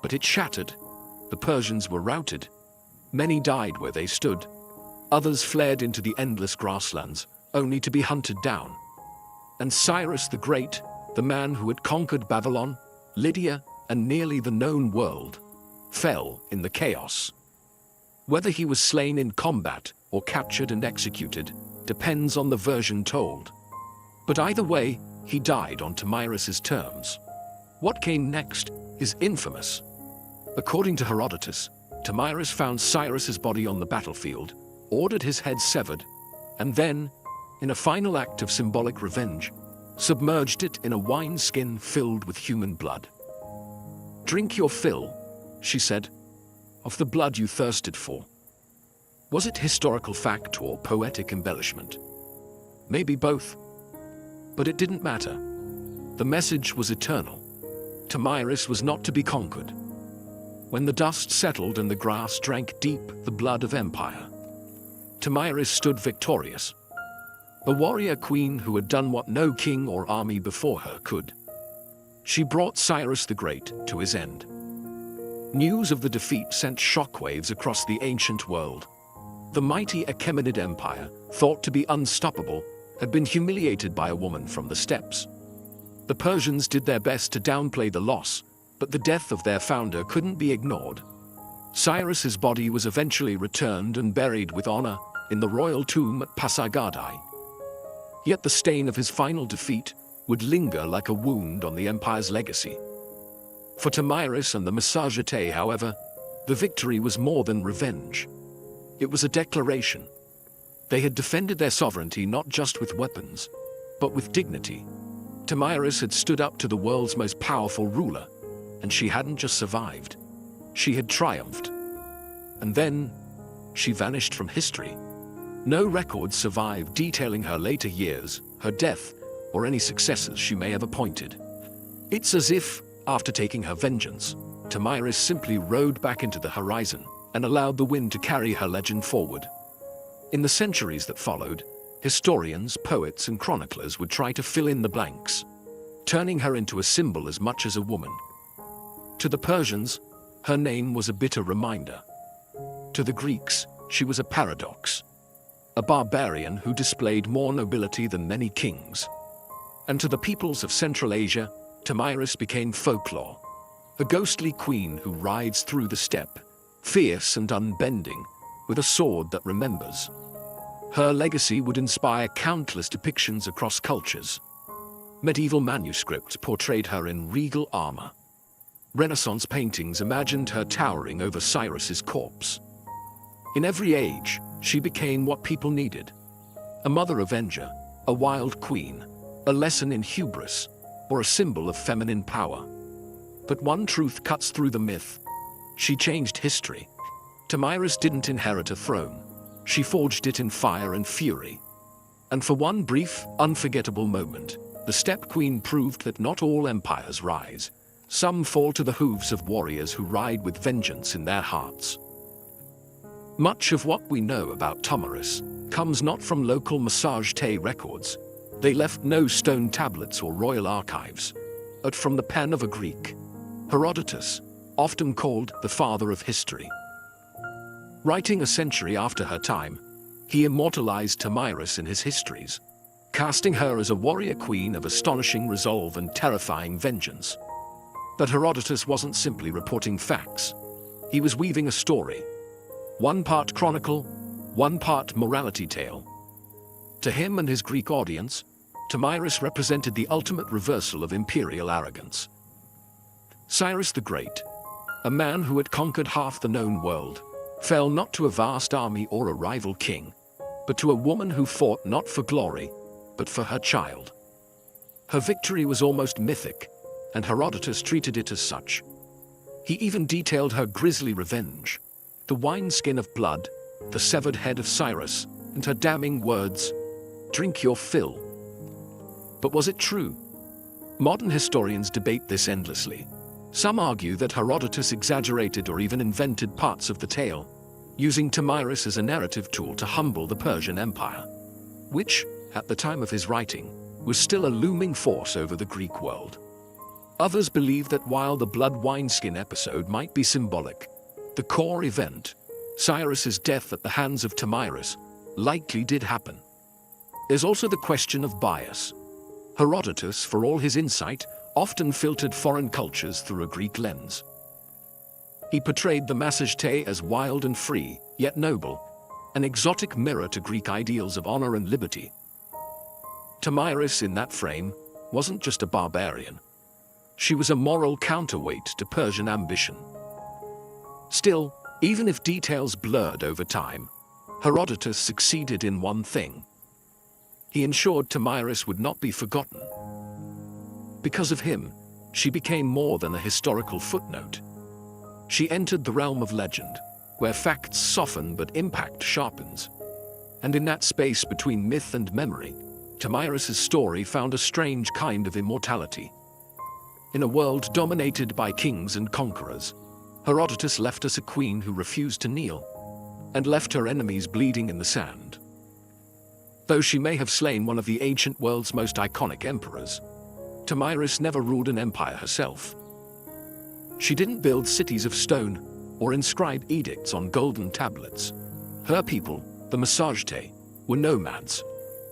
but it shattered. The Persians were routed. Many died where they stood. Others fled into the endless grasslands, only to be hunted down. And Cyrus the Great, the man who had conquered Babylon, Lydia, and nearly the known world, fell in the chaos. Whether he was slain in combat or captured and executed depends on the version told. But either way, he died on Tamiris's terms. What came next is infamous. According to Herodotus, Tamiris found Cyrus's body on the battlefield, ordered his head severed, and then, in a final act of symbolic revenge, submerged it in a wineskin filled with human blood. "Drink your fill," she said, "of the blood you thirsted for." Was it historical fact or poetic embellishment? Maybe both. But it didn't matter. The message was eternal. Tamiris was not to be conquered. When the dust settled and the grass drank deep the blood of empire, Tamiris stood victorious. A warrior queen who had done what no king or army before her could. She brought Cyrus the Great to his end. News of the defeat sent shockwaves across the ancient world. The mighty Achaemenid Empire, thought to be unstoppable, had been humiliated by a woman from the steppes. The Persians did their best to downplay the loss, but the death of their founder couldn't be ignored. Cyrus's body was eventually returned and buried with honor, in the royal tomb at Pasargadae. Yet the stain of his final defeat would linger like a wound on the empire's legacy. For Tomyris and the Massagetei, however, the victory was more than revenge. It was a declaration. They had defended their sovereignty not just with weapons, but with dignity. Tomyris had stood up to the world's most powerful ruler, and she hadn't just survived. She had triumphed. And then, she vanished from history. No records survive detailing her later years, her death, or any successors she may have appointed. It's as if, after taking her vengeance, Tomyris simply rode back into the horizon and allowed the wind to carry her legend forward. In the centuries that followed, historians, poets, and chroniclers would try to fill in the blanks, turning her into a symbol as much as a woman. To the Persians, her name was a bitter reminder. To the Greeks, she was a paradox, a barbarian who displayed more nobility than many kings. And to the peoples of Central Asia, Tomyris became folklore, a ghostly queen who rides through the steppe, fierce and unbending, with a sword that remembers. Her legacy would inspire countless depictions across cultures. Medieval manuscripts portrayed her in regal armor. Renaissance paintings imagined her towering over Cyrus's corpse. In every age, she became what people needed: a mother avenger, a wild queen, a lesson in hubris, or a symbol of feminine power. But one truth cuts through the myth. She changed history. Tomyris didn't inherit a throne. She forged it in fire and fury. And for one brief, unforgettable moment, the Steppe Queen proved that not all empires rise. Some fall to the hooves of warriors who ride with vengeance in their hearts. Much of what we know about Tomyris comes not from local Massagetei records. They left no stone tablets or royal archives, but from the pen of a Greek, Herodotus, often called the father of history. Writing a century after her time, he immortalized Tomyris in his histories, casting her as a warrior queen of astonishing resolve and terrifying vengeance. But Herodotus wasn't simply reporting facts. He was weaving a story, one part chronicle, one part morality tale. To him and his Greek audience, Tomyris represented the ultimate reversal of imperial arrogance. Cyrus the Great, a man who had conquered half the known world, fell not to a vast army or a rival king, but to a woman who fought not for glory, but for her child. Her victory was almost mythic, and Herodotus treated it as such. He even detailed her grisly revenge: the wineskin of blood, the severed head of Cyrus, and her damning words, "Drink your fill." But was it true? Modern historians debate this endlessly. Some argue that Herodotus exaggerated or even invented parts of the tale, using Tomyris as a narrative tool to humble the Persian Empire, which, at the time of his writing, was still a looming force over the Greek world. Others believe that while the blood wineskin episode might be symbolic, the core event, Cyrus's death at the hands of Tomyris, likely did happen. There's also the question of bias. Herodotus, for all his insight, often filtered foreign cultures through a Greek lens. He portrayed the Massagetei as wild and free, yet noble, an exotic mirror to Greek ideals of honor and liberty. Tomyris, in that frame, wasn't just a barbarian. She was a moral counterweight to Persian ambition. Still, even if details blurred over time, Herodotus succeeded in one thing. He ensured Tomyris would not be forgotten. Because of him, she became more than a historical footnote. She entered the realm of legend, where facts soften but impact sharpens. And in that space between myth and memory, Tomyris's story found a strange kind of immortality. In a world dominated by kings and conquerors, Herodotus left us a queen who refused to kneel, and left her enemies bleeding in the sand. Though she may have slain one of the ancient world's most iconic emperors, Tomyris never ruled an empire herself. She didn't build cities of stone or inscribe edicts on golden tablets. Her people, the Massagetei, were nomads,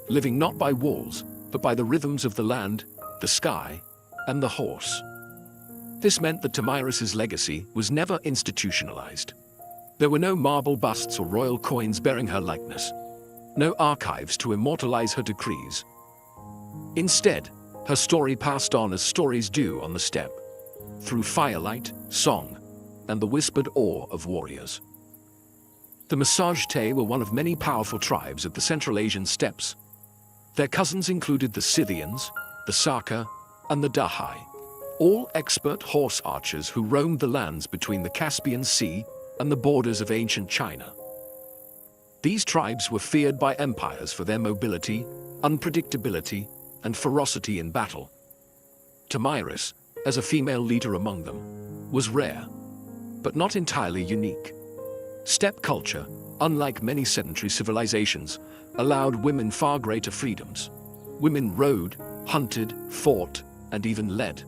living not by walls, but by the rhythms of the land, the sky, and the horse. This meant that Tomyris's legacy was never institutionalized. There were no marble busts or royal coins bearing her likeness, no archives to immortalize her decrees. Instead, her story passed on as stories do on the steppe, through firelight, song, and the whispered awe of warriors. The Massagetes were one of many powerful tribes of the Central Asian steppes. Their cousins included the Scythians, the Saka, and the Dahai, all expert horse archers who roamed the lands between the Caspian Sea and the borders of ancient China. These tribes were feared by empires for their mobility, unpredictability, and ferocity in battle. Tomyris, as a female leader among them, was rare, but not entirely unique. Steppe culture, unlike many sedentary civilizations, allowed women far greater freedoms. Women rode, hunted, fought, and even led.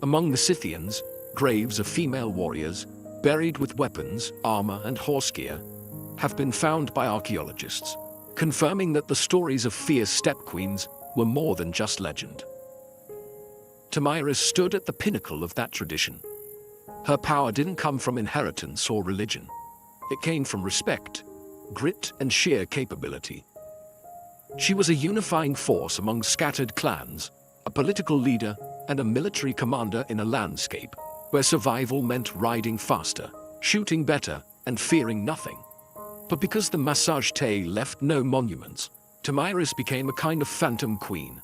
Among the Scythians, graves of female warriors, buried with weapons, armor, and horse gear, have been found by archaeologists, confirming that the stories of fierce steppe queens were more than just legend. Tomyris stood at the pinnacle of that tradition. Her power didn't come from inheritance or religion. It came from respect, grit, and sheer capability. She was a unifying force among scattered clans, a political leader, and a military commander in a landscape where survival meant riding faster, shooting better, and fearing nothing. But because the Massagetes left no monuments, Tomyris became a kind of phantom queen,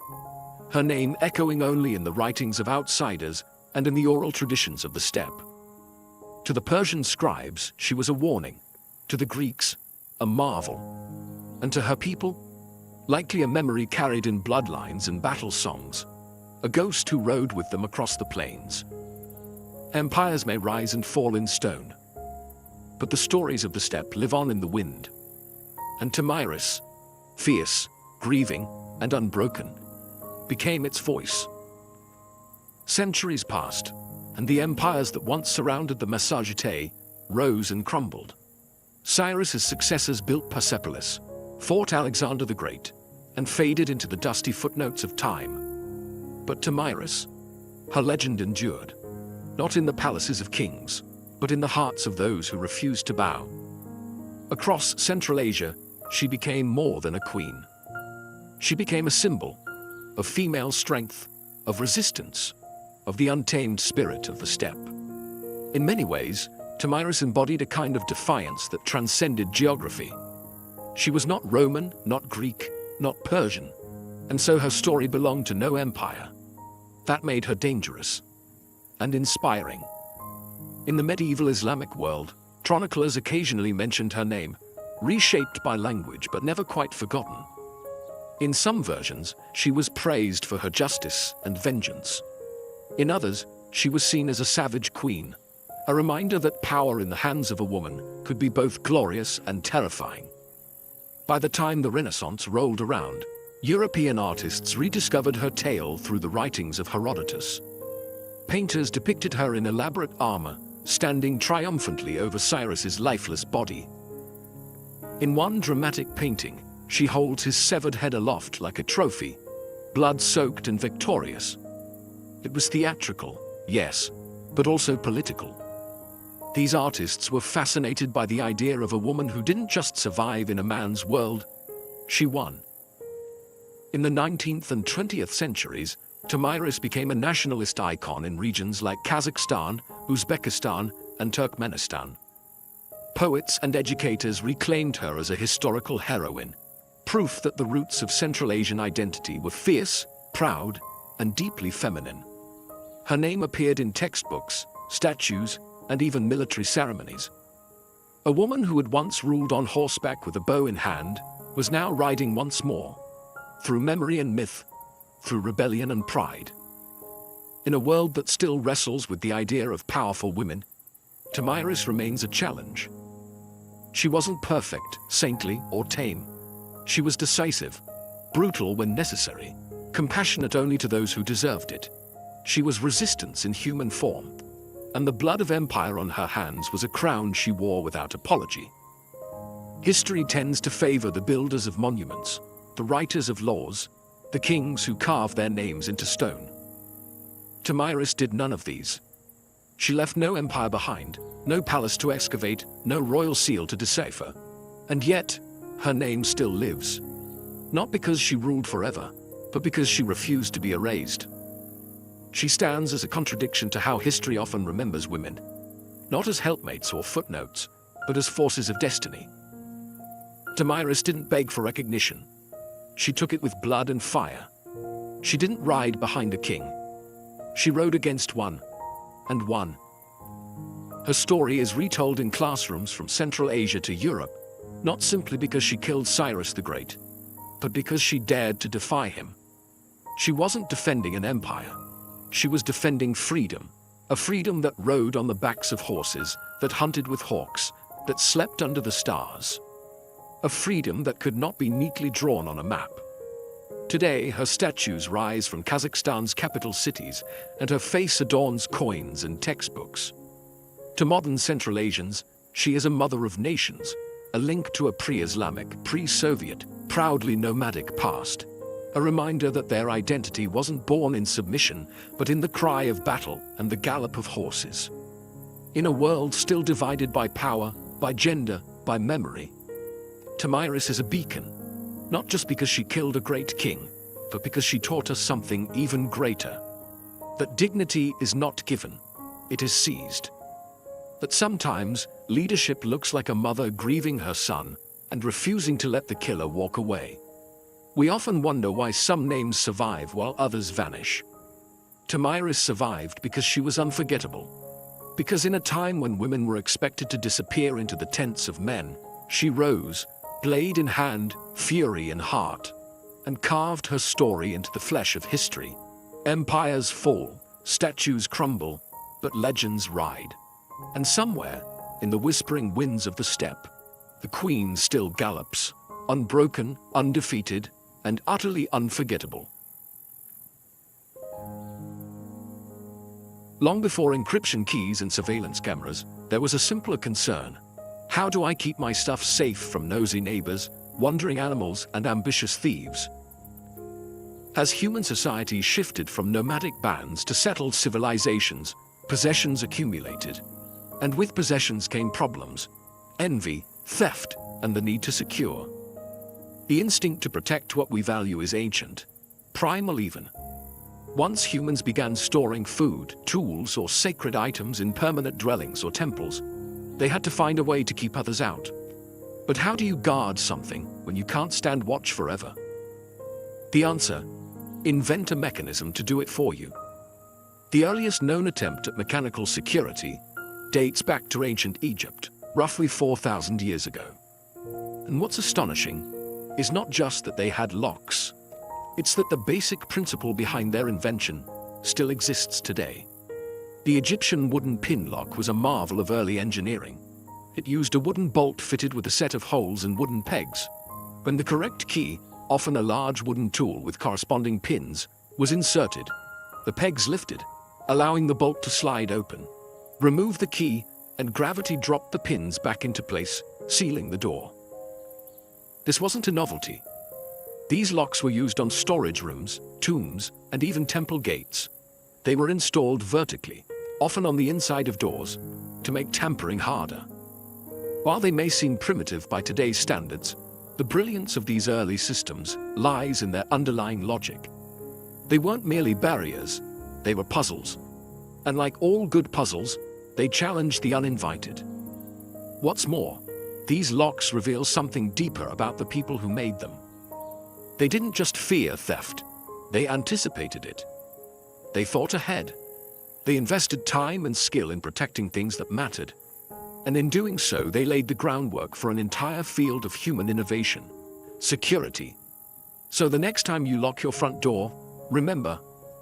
her name echoing only in the writings of outsiders and in the oral traditions of the steppe. To the Persian scribes, she was a warning. To the Greeks, a marvel. And to her people, likely a memory carried in bloodlines and battle songs, a ghost who rode with them across the plains. Empires may rise and fall in stone, but the stories of the steppe live on in the wind. And Tomyris, fierce, grieving, and unbroken, became its voice. Centuries passed, and the empires that once surrounded the Massagetes rose and crumbled. Cyrus's successors built Persepolis, fought Alexander the Great, and faded into the dusty footnotes of time. But Tomyris, her legend endured, not in the palaces of kings, but in the hearts of those who refused to bow. Across Central Asia, she became more than a queen. She became a symbol of female strength, of resistance, of the untamed spirit of the steppe. In many ways, Tomyris embodied a kind of defiance that transcended geography. She was not Roman, not Greek, not Persian, and so her story belonged to no empire. That made her dangerous and inspiring. In the medieval Islamic world, chroniclers occasionally mentioned her name, reshaped by language but never quite forgotten. In some versions, she was praised for her justice and vengeance. In others, she was seen as a savage queen, a reminder that power in the hands of a woman could be both glorious and terrifying. By the time the Renaissance rolled around, European artists rediscovered her tale through the writings of Herodotus. Painters depicted her in elaborate armor, standing triumphantly over Cyrus's lifeless body. In one dramatic painting, she holds his severed head aloft like a trophy, blood-soaked and victorious. It was theatrical, yes, but also political. These artists were fascinated by the idea of a woman who didn't just survive in a man's world, she won. In the 19th and 20th centuries, Tomyris became a nationalist icon in regions like Kazakhstan, Uzbekistan, and Turkmenistan. Poets and educators reclaimed her as a historical heroine, proof that the roots of Central Asian identity were fierce, proud, and deeply feminine. Her name appeared in textbooks, statues, and even military ceremonies. A woman who had once ruled on horseback with a bow in hand was now riding once more, through memory and myth, through rebellion and pride. In a world that still wrestles with the idea of powerful women, Tomyris remains a challenge. She wasn't perfect, saintly, or tame. She was decisive, brutal when necessary, compassionate only to those who deserved it. She was resistance in human form, and the blood of empire on her hands was a crown she wore without apology. History tends to favor the builders of monuments, the writers of laws, the kings who carved their names into stone. Tomyris did none of these. She left no empire behind, no palace to excavate, no royal seal to decipher. And yet, her name still lives. Not because she ruled forever, but because she refused to be erased. She stands as a contradiction to how history often remembers women, not as helpmates or footnotes, but as forces of destiny. Tamiris didn't beg for recognition. She took it with blood and fire. She didn't ride behind a king. She rode against one, and won. Her story is retold in classrooms from Central Asia to Europe, not simply because she killed Cyrus the Great, but because she dared to defy him. She wasn't defending an empire. She was defending freedom, a freedom that rode on the backs of horses, that hunted with hawks, that slept under the stars. A freedom that could not be neatly drawn on a map. Today, her statues rise from Kazakhstan's capital cities, and her face adorns coins and textbooks. To modern Central Asians, she is a mother of nations, a link to a pre-Islamic, pre-Soviet, proudly nomadic past. A reminder that their identity wasn't born in submission, but in the cry of battle and the gallop of horses. In a world still divided by power, by gender, by memory, Tamiris is a beacon, not just because she killed a great king, but because she taught us something even greater. That dignity is not given, it is seized. That sometimes leadership looks like a mother grieving her son and refusing to let the killer walk away. We often wonder why some names survive while others vanish. Tamiris survived because she was unforgettable. Because in a time when women were expected to disappear into the tents of men, she rose, blade in hand, fury in heart, and carved her story into the flesh of history. Empires fall, statues crumble, but legends ride. And somewhere, in the whispering winds of the steppe, the queen still gallops, unbroken, undefeated, and utterly unforgettable. Long before encryption keys and surveillance cameras, there was a simpler concern. How do I keep my stuff safe from nosy neighbors, wandering animals, and ambitious thieves? As human society shifted from nomadic bands to settled civilizations, possessions accumulated. And with possessions came problems, envy, theft, and the need to secure. The instinct to protect what we value is ancient, primal even. Once humans began storing food, tools, or sacred items in permanent dwellings or temples, they had to find a way to keep others out. But how do you guard something when you can't stand watch forever? The answer: invent a mechanism to do it for you. The earliest known attempt at mechanical security dates back to ancient Egypt, roughly 4,000 years ago. And what's astonishing is not just that they had locks, it's that the basic principle behind their invention still exists today. The Egyptian wooden pin lock was a marvel of early engineering. It used a wooden bolt fitted with a set of holes and wooden pegs. When the correct key, often a large wooden tool with corresponding pins, was inserted, the pegs lifted, allowing the bolt to slide open. Remove the key, and gravity dropped the pins back into place, sealing the door. This wasn't a novelty. These locks were used on storage rooms, tombs, and even temple gates. They were installed vertically, often on the inside of doors, to make tampering harder. While they may seem primitive by today's standards, the brilliance of these early systems lies in their underlying logic. They weren't merely barriers, they were puzzles. And like all good puzzles, they challenged the uninvited. What's more, these locks reveal something deeper about the people who made them. They didn't just fear theft, they anticipated it. They thought ahead. They invested time and skill in protecting things that mattered. And in doing so, they laid the groundwork for an entire field of human innovation: security. So the next time you lock your front door, remember,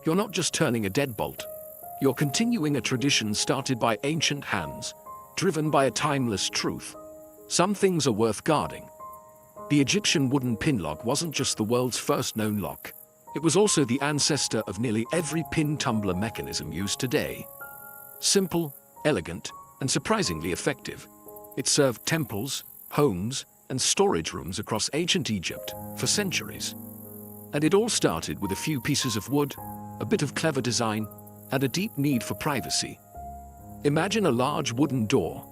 you're not just turning a deadbolt. You're continuing a tradition started by ancient hands, driven by a timeless truth. Some things are worth guarding. The Egyptian wooden pin lock wasn't just the world's first known lock. It was also the ancestor of nearly every pin tumbler mechanism used today. Simple, elegant, and surprisingly effective, it served temples, homes, and storage rooms across ancient Egypt for centuries. And it all started with a few pieces of wood, a bit of clever design, and a deep need for privacy. Imagine a large wooden door,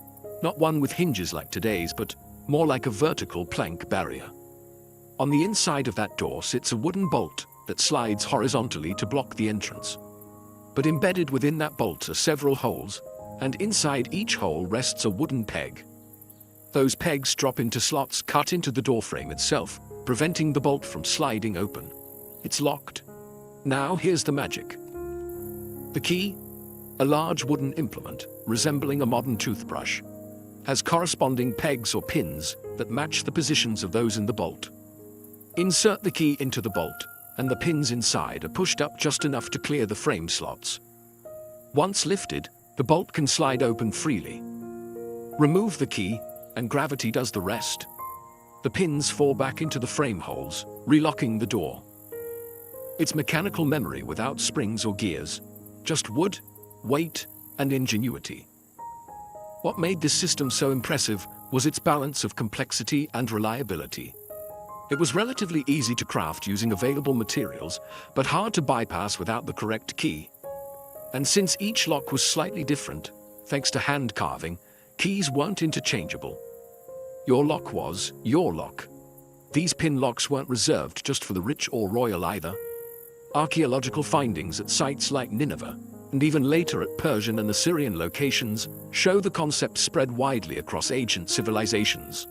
not one with hinges like today's, but more like a vertical plank barrier. On the inside of that door sits a wooden bolt that slides horizontally to block the entrance. But embedded within that bolt are several holes, and inside each hole rests a wooden peg. Those pegs drop into slots cut into the doorframe itself, preventing the bolt from sliding open. It's locked. Now here's the magic. The key, a large wooden implement resembling a modern toothbrush, has corresponding pegs or pins that match the positions of those in the bolt. Insert the key into the bolt, and the pins inside are pushed up just enough to clear the frame slots. Once lifted, the bolt can slide open freely. Remove the key, and gravity does the rest. The pins fall back into the frame holes, relocking the door. It's mechanical memory without springs or gears, just wood, weight, and ingenuity. What made this system so impressive was its balance of complexity and reliability. It was relatively easy to craft using available materials, but hard to bypass without the correct key. And since each lock was slightly different, thanks to hand carving, keys weren't interchangeable. Your lock was your lock. These pin locks weren't reserved just for the rich or royal either. Archaeological findings at sites like Nineveh, and even later at Persian and Assyrian locations, show the concept spread widely across ancient civilizations.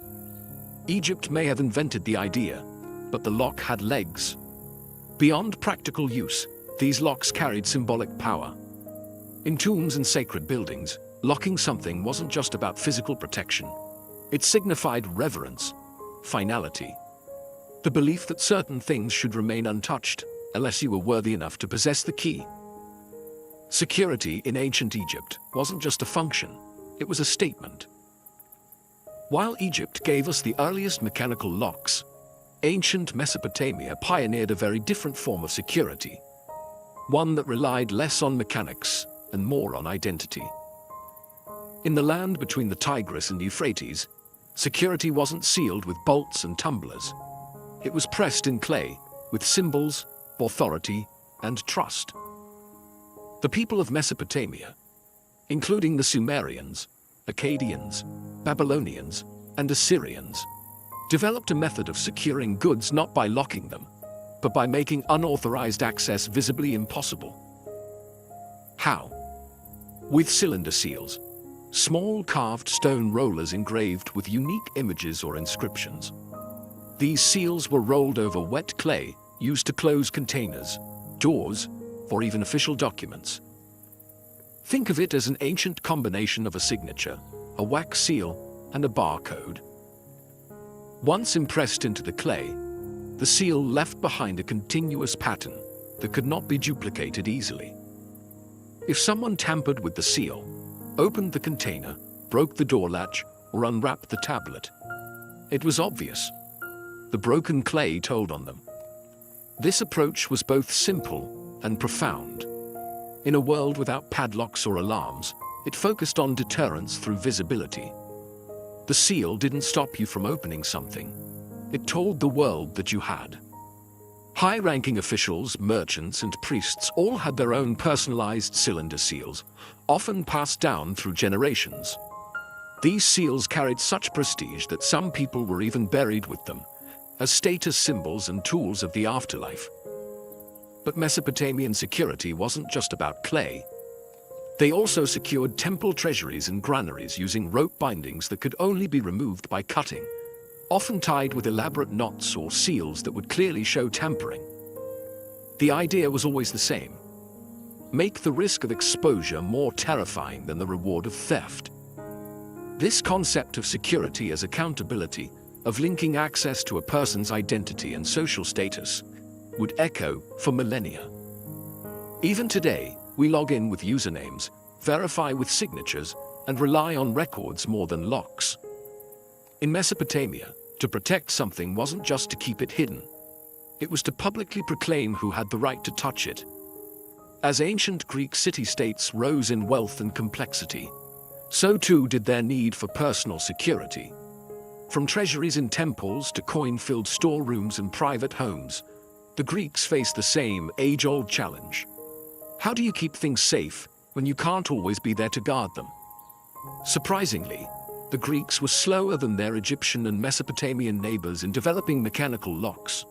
Egypt may have invented the idea, but the lock had legs. Beyond practical use, these locks carried symbolic power. In tombs and sacred buildings, locking something wasn't just about physical protection. It signified reverence, finality, the belief that certain things should remain untouched unless you were worthy enough to possess the key. Security in ancient Egypt wasn't just a function, it was a statement. While Egypt gave us the earliest mechanical locks, ancient Mesopotamia pioneered a very different form of security, one that relied less on mechanics and more on identity. In the land between the Tigris and Euphrates, security wasn't sealed with bolts and tumblers. It was pressed in clay, with symbols, authority, and trust. The people of Mesopotamia, including the Sumerians, Akkadians, Babylonians, and Assyrians, developed a method of securing goods not by locking them, but by making unauthorized access visibly impossible. How? With cylinder seals, small carved stone rollers engraved with unique images or inscriptions. These seals were rolled over wet clay used to close containers, doors, or even official documents. Think of it as an ancient combination of a signature, a wax seal, and a barcode. Once impressed into the clay, the seal left behind a continuous pattern that could not be duplicated easily. If someone tampered with the seal, opened the container, broke the door latch, or unwrapped the tablet, it was obvious. The broken clay told on them. This approach was both simple and profound. In a world without padlocks or alarms, it focused on deterrence through visibility. The seal didn't stop you from opening something. It told the world that you had. High-ranking officials, merchants, and priests all had their own personalized cylinder seals, often passed down through generations. These seals carried such prestige that some people were even buried with them, as status symbols and tools of the afterlife. But Mesopotamian security wasn't just about clay. They also secured temple treasuries and granaries using rope bindings that could only be removed by cutting, often tied with elaborate knots or seals that would clearly show tampering. The idea was always the same: make the risk of exposure more terrifying than the reward of theft. This concept of security as accountability, of linking access to a person's identity and social status, would echo for millennia. Even today, we log in with usernames, verify with signatures, and rely on records more than locks. In Mesopotamia, to protect something wasn't just to keep it hidden. It was to publicly proclaim who had the right to touch it. As ancient Greek city-states rose in wealth and complexity, so too did their need for personal security. From treasuries in temples to coin-filled storerooms and private homes, the Greeks faced the same age-old challenge. How do you keep things safe when you can't always be there to guard them? Surprisingly, The Greeks were slower than their Egyptian and Mesopotamian neighbors in developing mechanical locks.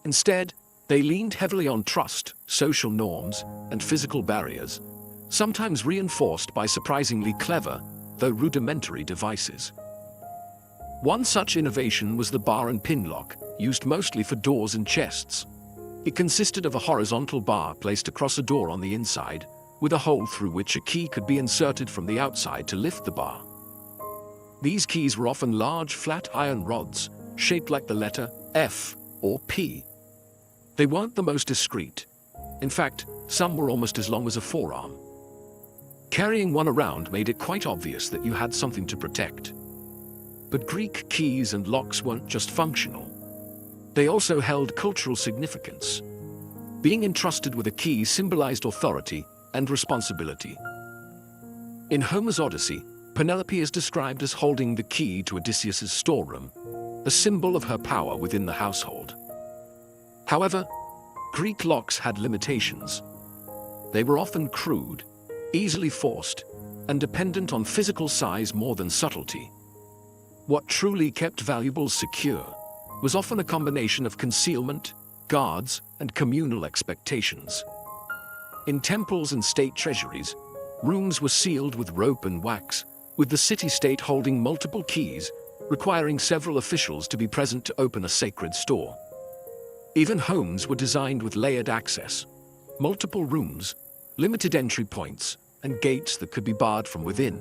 Instead, they leaned heavily on trust, social norms, and physical barriers, sometimes reinforced by surprisingly clever, though rudimentary devices. One such innovation was the bar and pin lock, used mostly for doors and chests. It consisted of a horizontal bar placed across a door on the inside, with a hole through which a key could be inserted from the outside to lift the bar. These keys were often large, flat iron rods, shaped like the letter F or P. They weren't the most discreet. In fact, some were almost as long as a forearm. Carrying one around made it quite obvious that you had something to protect. But Greek keys and locks weren't just functional. They also held cultural significance. Being entrusted with a key symbolized authority and responsibility. In Homer's Odyssey, Penelope is described as holding the key to Odysseus's storeroom, a symbol of her power within the household. However, Greek locks had limitations. They were often crude, easily forced, and dependent on physical size more than subtlety. What truly kept valuables secure was often a combination of concealment, guards, and communal expectations. In temples and state treasuries, rooms were sealed with rope and wax, with the city-state holding multiple keys, requiring several officials to be present to open a sacred store. Even homes were designed with layered access, multiple rooms, limited entry points, and gates that could be barred from within.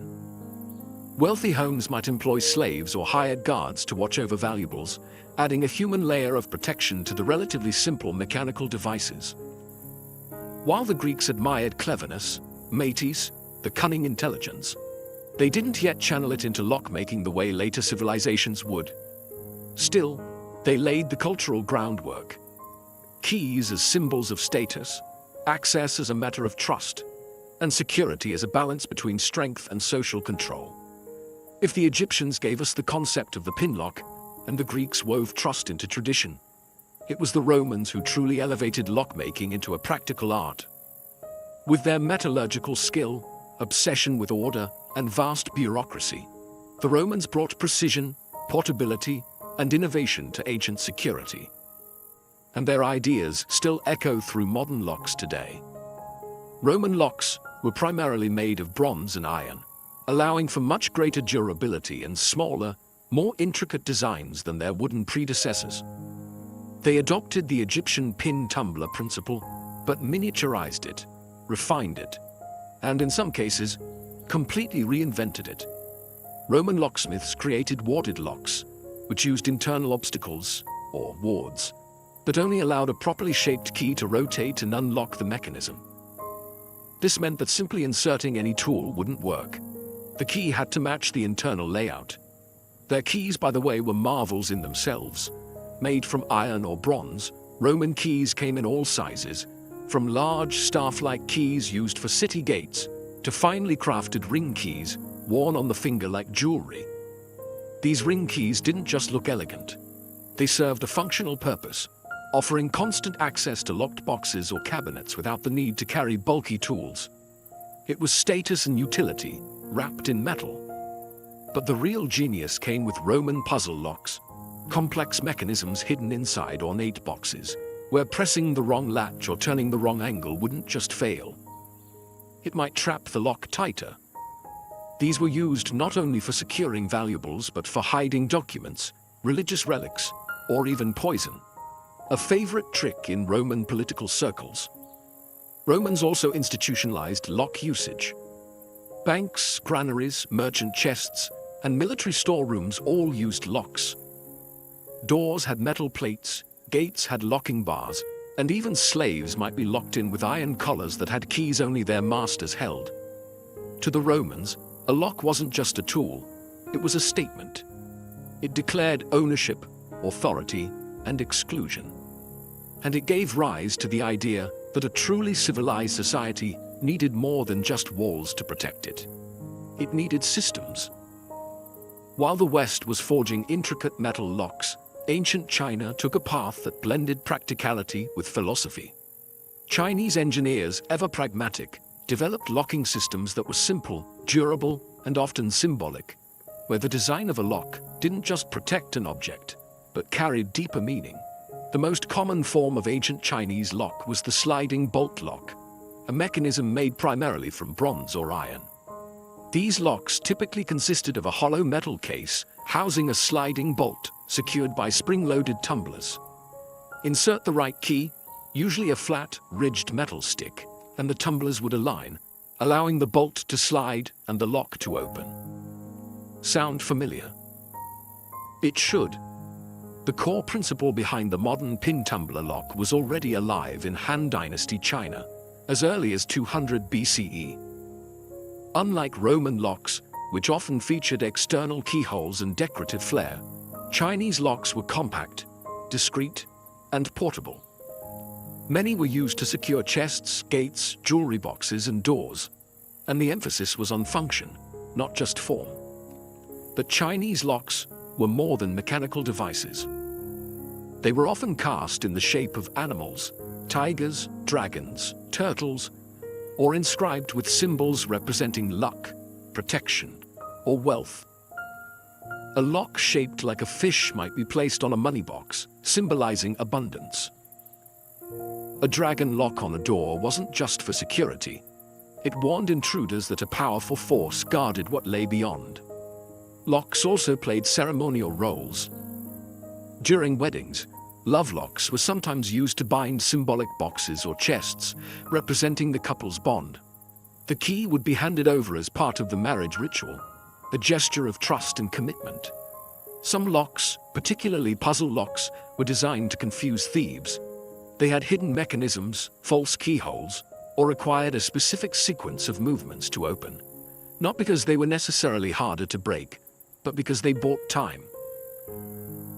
Wealthy homes might employ slaves or hired guards to watch over valuables, adding a human layer of protection to the relatively simple mechanical devices. While the Greeks admired cleverness, metis, the cunning intelligence, they didn't yet channel it into lockmaking the way later civilizations would. Still, they laid the cultural groundwork. Keys as symbols of status, access as a matter of trust, and security as a balance between strength and social control. If the Egyptians gave us the concept of the pinlock, and the Greeks wove trust into tradition, it was the Romans who truly elevated lockmaking into a practical art. With their metallurgical skill, obsession with order, and vast bureaucracy, the Romans brought precision, portability, and innovation to ancient security. And their ideas still echo through modern locks today. Roman locks were primarily made of bronze and iron, allowing for much greater durability and smaller, more intricate designs than their wooden predecessors. They adopted the Egyptian pin tumbler principle, but miniaturized it, refined it, and in some cases, completely reinvented it. Roman locksmiths created warded locks, which used internal obstacles, or wards, that only allowed a properly shaped key to rotate and unlock the mechanism. This meant that simply inserting any tool wouldn't work. The key had to match the internal layout. Their keys, by the way, were marvels in themselves. Made from iron or bronze, Roman keys came in all sizes, from large staff-like keys used for city gates to finely crafted ring keys worn on the finger like jewelry. These ring keys didn't just look elegant. They served a functional purpose, offering constant access to locked boxes or cabinets without the need to carry bulky tools. It was status and utility, wrapped in metal. But the real genius came with Roman puzzle locks, complex mechanisms hidden inside ornate boxes, where pressing the wrong latch or turning the wrong angle wouldn't just fail. It might trap the lock tighter. These were used not only for securing valuables but for hiding documents, religious relics, or even poison, a favorite trick in Roman political circles. Romans also institutionalized lock usage. Banks, granaries, merchant chests, and military storerooms all used locks. Doors had metal plates, gates had locking bars, and even slaves might be locked in with iron collars that had keys only their masters held. To the Romans, a lock wasn't just a tool, it was a statement. It declared ownership, authority, and exclusion. And it gave rise to the idea that a truly civilized society needed more than just walls to protect it. It needed systems. While the West was forging intricate metal locks, ancient China took a path that blended practicality with philosophy. Chinese engineers, ever pragmatic, developed locking systems that were simple, durable, and often symbolic. where the design of a lock didn't just protect an object, but carried deeper meaning. The most common form of ancient Chinese lock was the sliding bolt lock, a mechanism made primarily from bronze or iron. These locks typically consisted of a hollow metal case housing a sliding bolt secured by spring-loaded tumblers. Insert the right key, usually a flat, ridged metal stick, and the tumblers would align, allowing the bolt to slide and the lock to open. Sound familiar? It should. The core principle behind the modern pin tumbler lock was already alive in Han Dynasty China, as early as 200 BCE. Unlike Roman locks, which often featured external keyholes and decorative flair, Chinese locks were compact, discreet, and portable. Many were used to secure chests, gates, jewelry boxes, and doors, and the emphasis was on function, not just form. But Chinese locks were more than mechanical devices. They were often cast in the shape of animals, tigers, dragons, turtles, or inscribed with symbols representing luck, protection, or wealth. A lock shaped like a fish might be placed on a money box, symbolizing abundance. A dragon lock on a door wasn't just for security. It warned intruders that a powerful force guarded what lay beyond. Locks also played ceremonial roles. During weddings, love locks were sometimes used to bind symbolic boxes or chests, representing the couple's bond. The key would be handed over as part of the marriage ritual, a gesture of trust and commitment. Some locks, particularly puzzle locks, were designed to confuse thieves. They had hidden mechanisms, false keyholes, or required a specific sequence of movements to open. Not because they were necessarily harder to break, but because they bought time.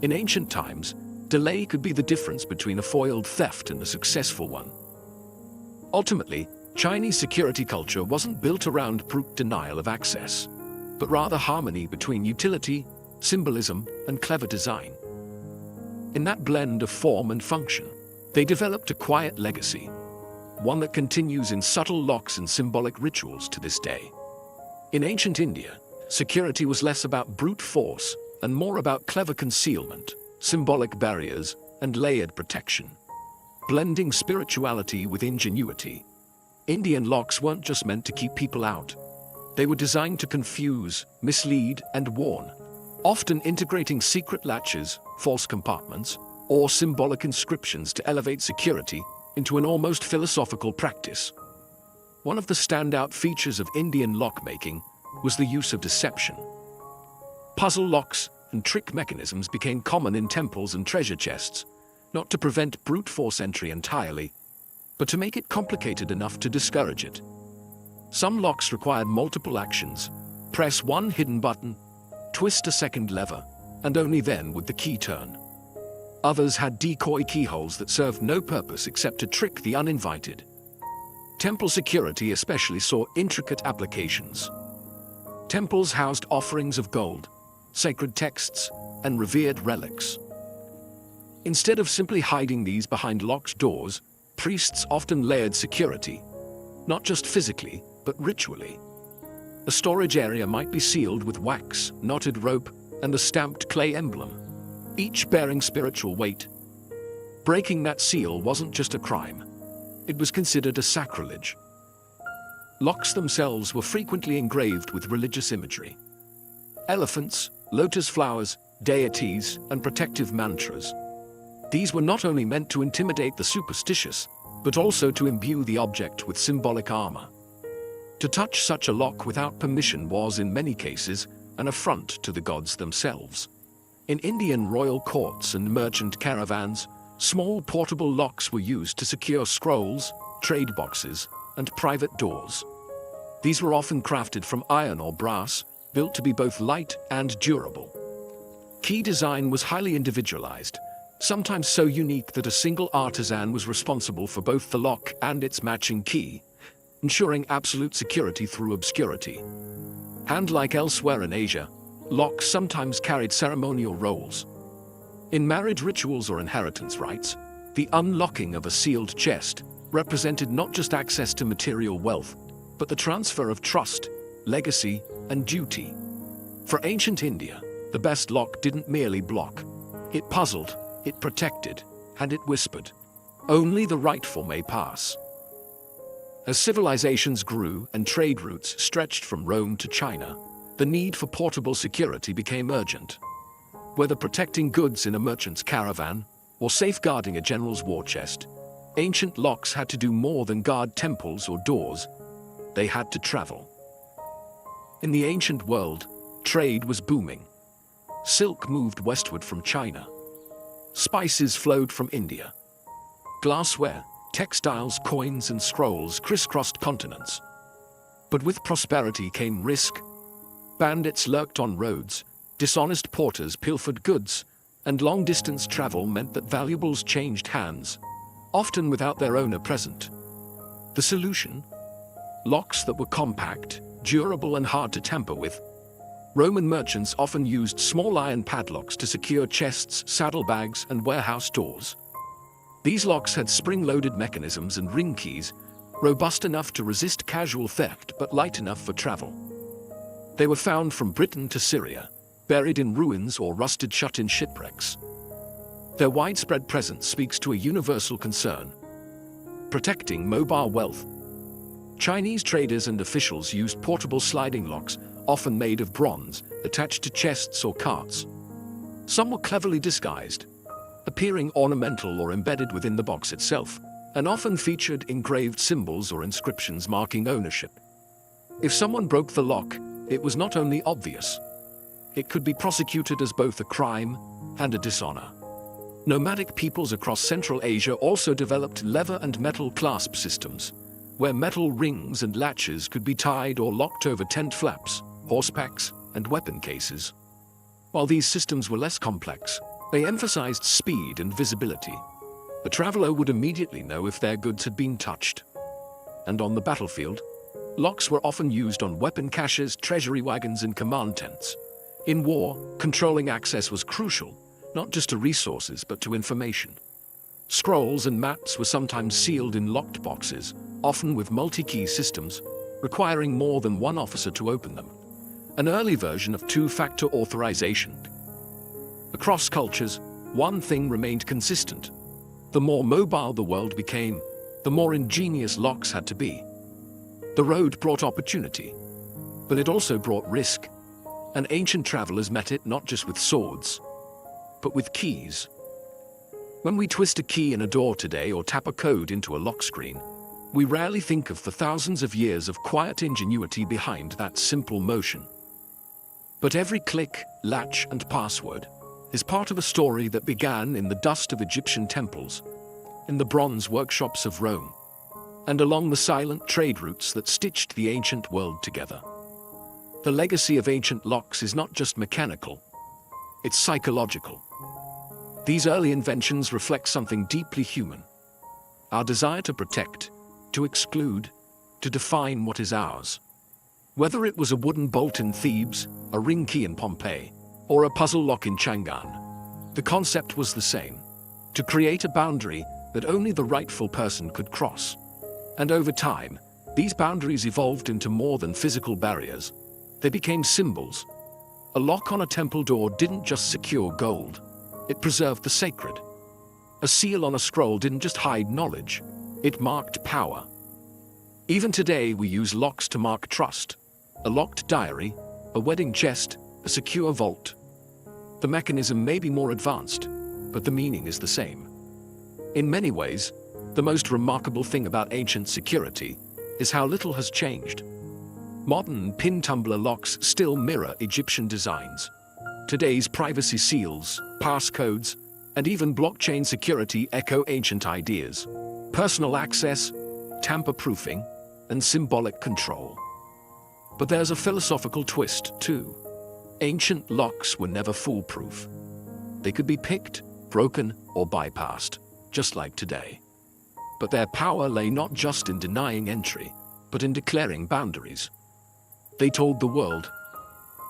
In ancient times, delay could be the difference between a foiled theft and a successful one. Ultimately, Chinese security culture wasn't built around brute denial of access, but rather harmony between utility, symbolism, and clever design. In that blend of form and function, they developed a quiet legacy, one that continues in subtle locks and symbolic rituals to this day. In ancient India, security was less about brute force and more about clever concealment, symbolic barriers, and layered protection. Blending spirituality with ingenuity, Indian locks weren't just meant to keep people out. They were designed to confuse, mislead, and warn, often integrating secret latches, false compartments, or symbolic inscriptions to elevate security into an almost philosophical practice. One of the standout features of Indian lockmaking was the use of deception. Puzzle locks and trick mechanisms became common in temples and treasure chests, not to prevent brute force entry entirely, but to make it complicated enough to discourage it. Some locks required multiple actions: press one hidden button, twist a second lever, and only then would the key turn. Others had decoy keyholes that served no purpose except to trick the uninvited. Temple security especially saw intricate applications. Temples housed offerings of gold, sacred texts, and revered relics. Instead of simply hiding these behind locked doors, priests often layered security, not just physically, but ritually. A storage area might be sealed with wax, knotted rope, and a stamped clay emblem, each bearing spiritual weight. Breaking that seal wasn't just a crime. It was considered a sacrilege. Locks themselves were frequently engraved with religious imagery. Elephants, lotus flowers, deities, and protective mantras. These were not only meant to intimidate the superstitious, but also to imbue the object with symbolic armor. To touch such a lock without permission was, in many cases, an affront to the gods themselves. In Indian royal courts and merchant caravans, small portable locks were used to secure scrolls, trade boxes, and private doors. These were often crafted from iron or brass, built to be both light and durable. Key design was highly individualized, sometimes so unique that a single artisan was responsible for both the lock and its matching key, ensuring absolute security through obscurity. And like elsewhere in Asia, locks sometimes carried ceremonial roles. In marriage rituals or inheritance rites, the unlocking of a sealed chest represented not just access to material wealth, but the transfer of trust, legacy, and duty. For ancient India, the best lock didn't merely block. It puzzled, it protected, and it whispered, "Only the rightful may pass." As civilizations grew and trade routes stretched from Rome to China, the need for portable security became urgent. Whether protecting goods in a merchant's caravan or safeguarding a general's war chest, ancient locks had to do more than guard temples or doors. They had to travel. In the ancient world, trade was booming. Silk moved westward from China. Spices flowed from India. Glassware, textiles, coins, and scrolls crisscrossed continents. But with prosperity came risk. Bandits lurked on roads, dishonest porters pilfered goods, and long-distance travel meant that valuables changed hands, often without their owner present. The solution? Locks that were compact, durable, and hard to tamper with. Roman merchants often used small iron padlocks to secure chests, saddlebags, and warehouse doors. These locks had spring-loaded mechanisms and ring keys, robust enough to resist casual theft but light enough for travel. They were found from Britain to Syria, buried in ruins or rusted shut in shipwrecks. Their widespread presence speaks to a universal concern: protecting mobile wealth. Chinese traders and officials used portable sliding locks, often made of bronze, attached to chests or carts. Some were cleverly disguised, appearing ornamental or embedded within the box itself, and often featured engraved symbols or inscriptions marking ownership. If someone broke the lock, it was not only obvious. It could be prosecuted as both a crime and a dishonor. Nomadic peoples across Central Asia also developed leather and metal clasp systems, where metal rings and latches could be tied or locked over tent flaps, horse packs, and weapon cases. While these systems were less complex, they emphasized speed and visibility. The traveler would immediately know if their goods had been touched. And on the battlefield, locks were often used on weapon caches, treasury wagons, and command tents. In war, controlling access was crucial, not just to resources but to information. Scrolls and maps were sometimes sealed in locked boxes, often with multi-key systems, requiring more than one officer to open them. An early version of two-factor authorization. Across cultures, one thing remained consistent. The more mobile the world became, the more ingenious locks had to be. The road brought opportunity, but it also brought risk, and ancient travelers met it not just with swords, but with keys. When we twist a key in a door today or tap a code into a lock screen, we rarely think of the thousands of years of quiet ingenuity behind that simple motion. But every click, latch, and password is part of a story that began in the dust of Egyptian temples, in the bronze workshops of Rome, and along the silent trade routes that stitched the ancient world together. The legacy of ancient locks is not just mechanical, it's psychological. These early inventions reflect something deeply human: our desire to protect, to exclude, to define what is ours. Whether it was a wooden bolt in Thebes, a ring key in Pompeii, or a puzzle lock in Chang'an, the concept was the same: to create a boundary that only the rightful person could cross. And over time, these boundaries evolved into more than physical barriers. They became symbols. A lock on a temple door didn't just secure gold, it preserved the sacred. A seal on a scroll didn't just hide knowledge, it marked power. Even today we use locks to mark trust: a locked diary, a wedding chest, a secure vault. The mechanism may be more advanced, but the meaning is the same. In many ways, the most remarkable thing about ancient security is how little has changed. Modern pin tumbler locks still mirror Egyptian designs. Today's privacy seals, passcodes, and even blockchain security echo ancient ideas: personal access, tamper-proofing, and symbolic control. But there's a philosophical twist, too. Ancient locks were never foolproof. They could be picked, broken, or bypassed, just like today. But their power lay not just in denying entry, but in declaring boundaries. They told the world,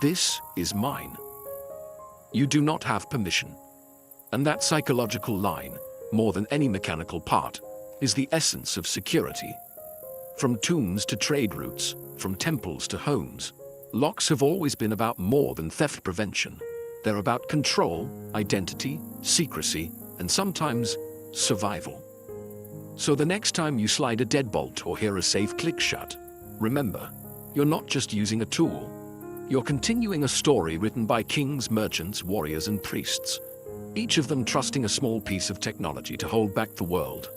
"This is mine. You do not have permission." And that psychological line, more than any mechanical part, is the essence of security. From tombs to trade routes, from temples to homes, Locks have always been about more than theft prevention. They're about control, identity, secrecy, and sometimes survival. So the next time you slide a deadbolt or hear a safe click shut, remember, you're not just using a tool. You're continuing a story written by kings, merchants, warriors, and priests, each of them trusting a small piece of technology to hold back the world.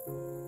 you.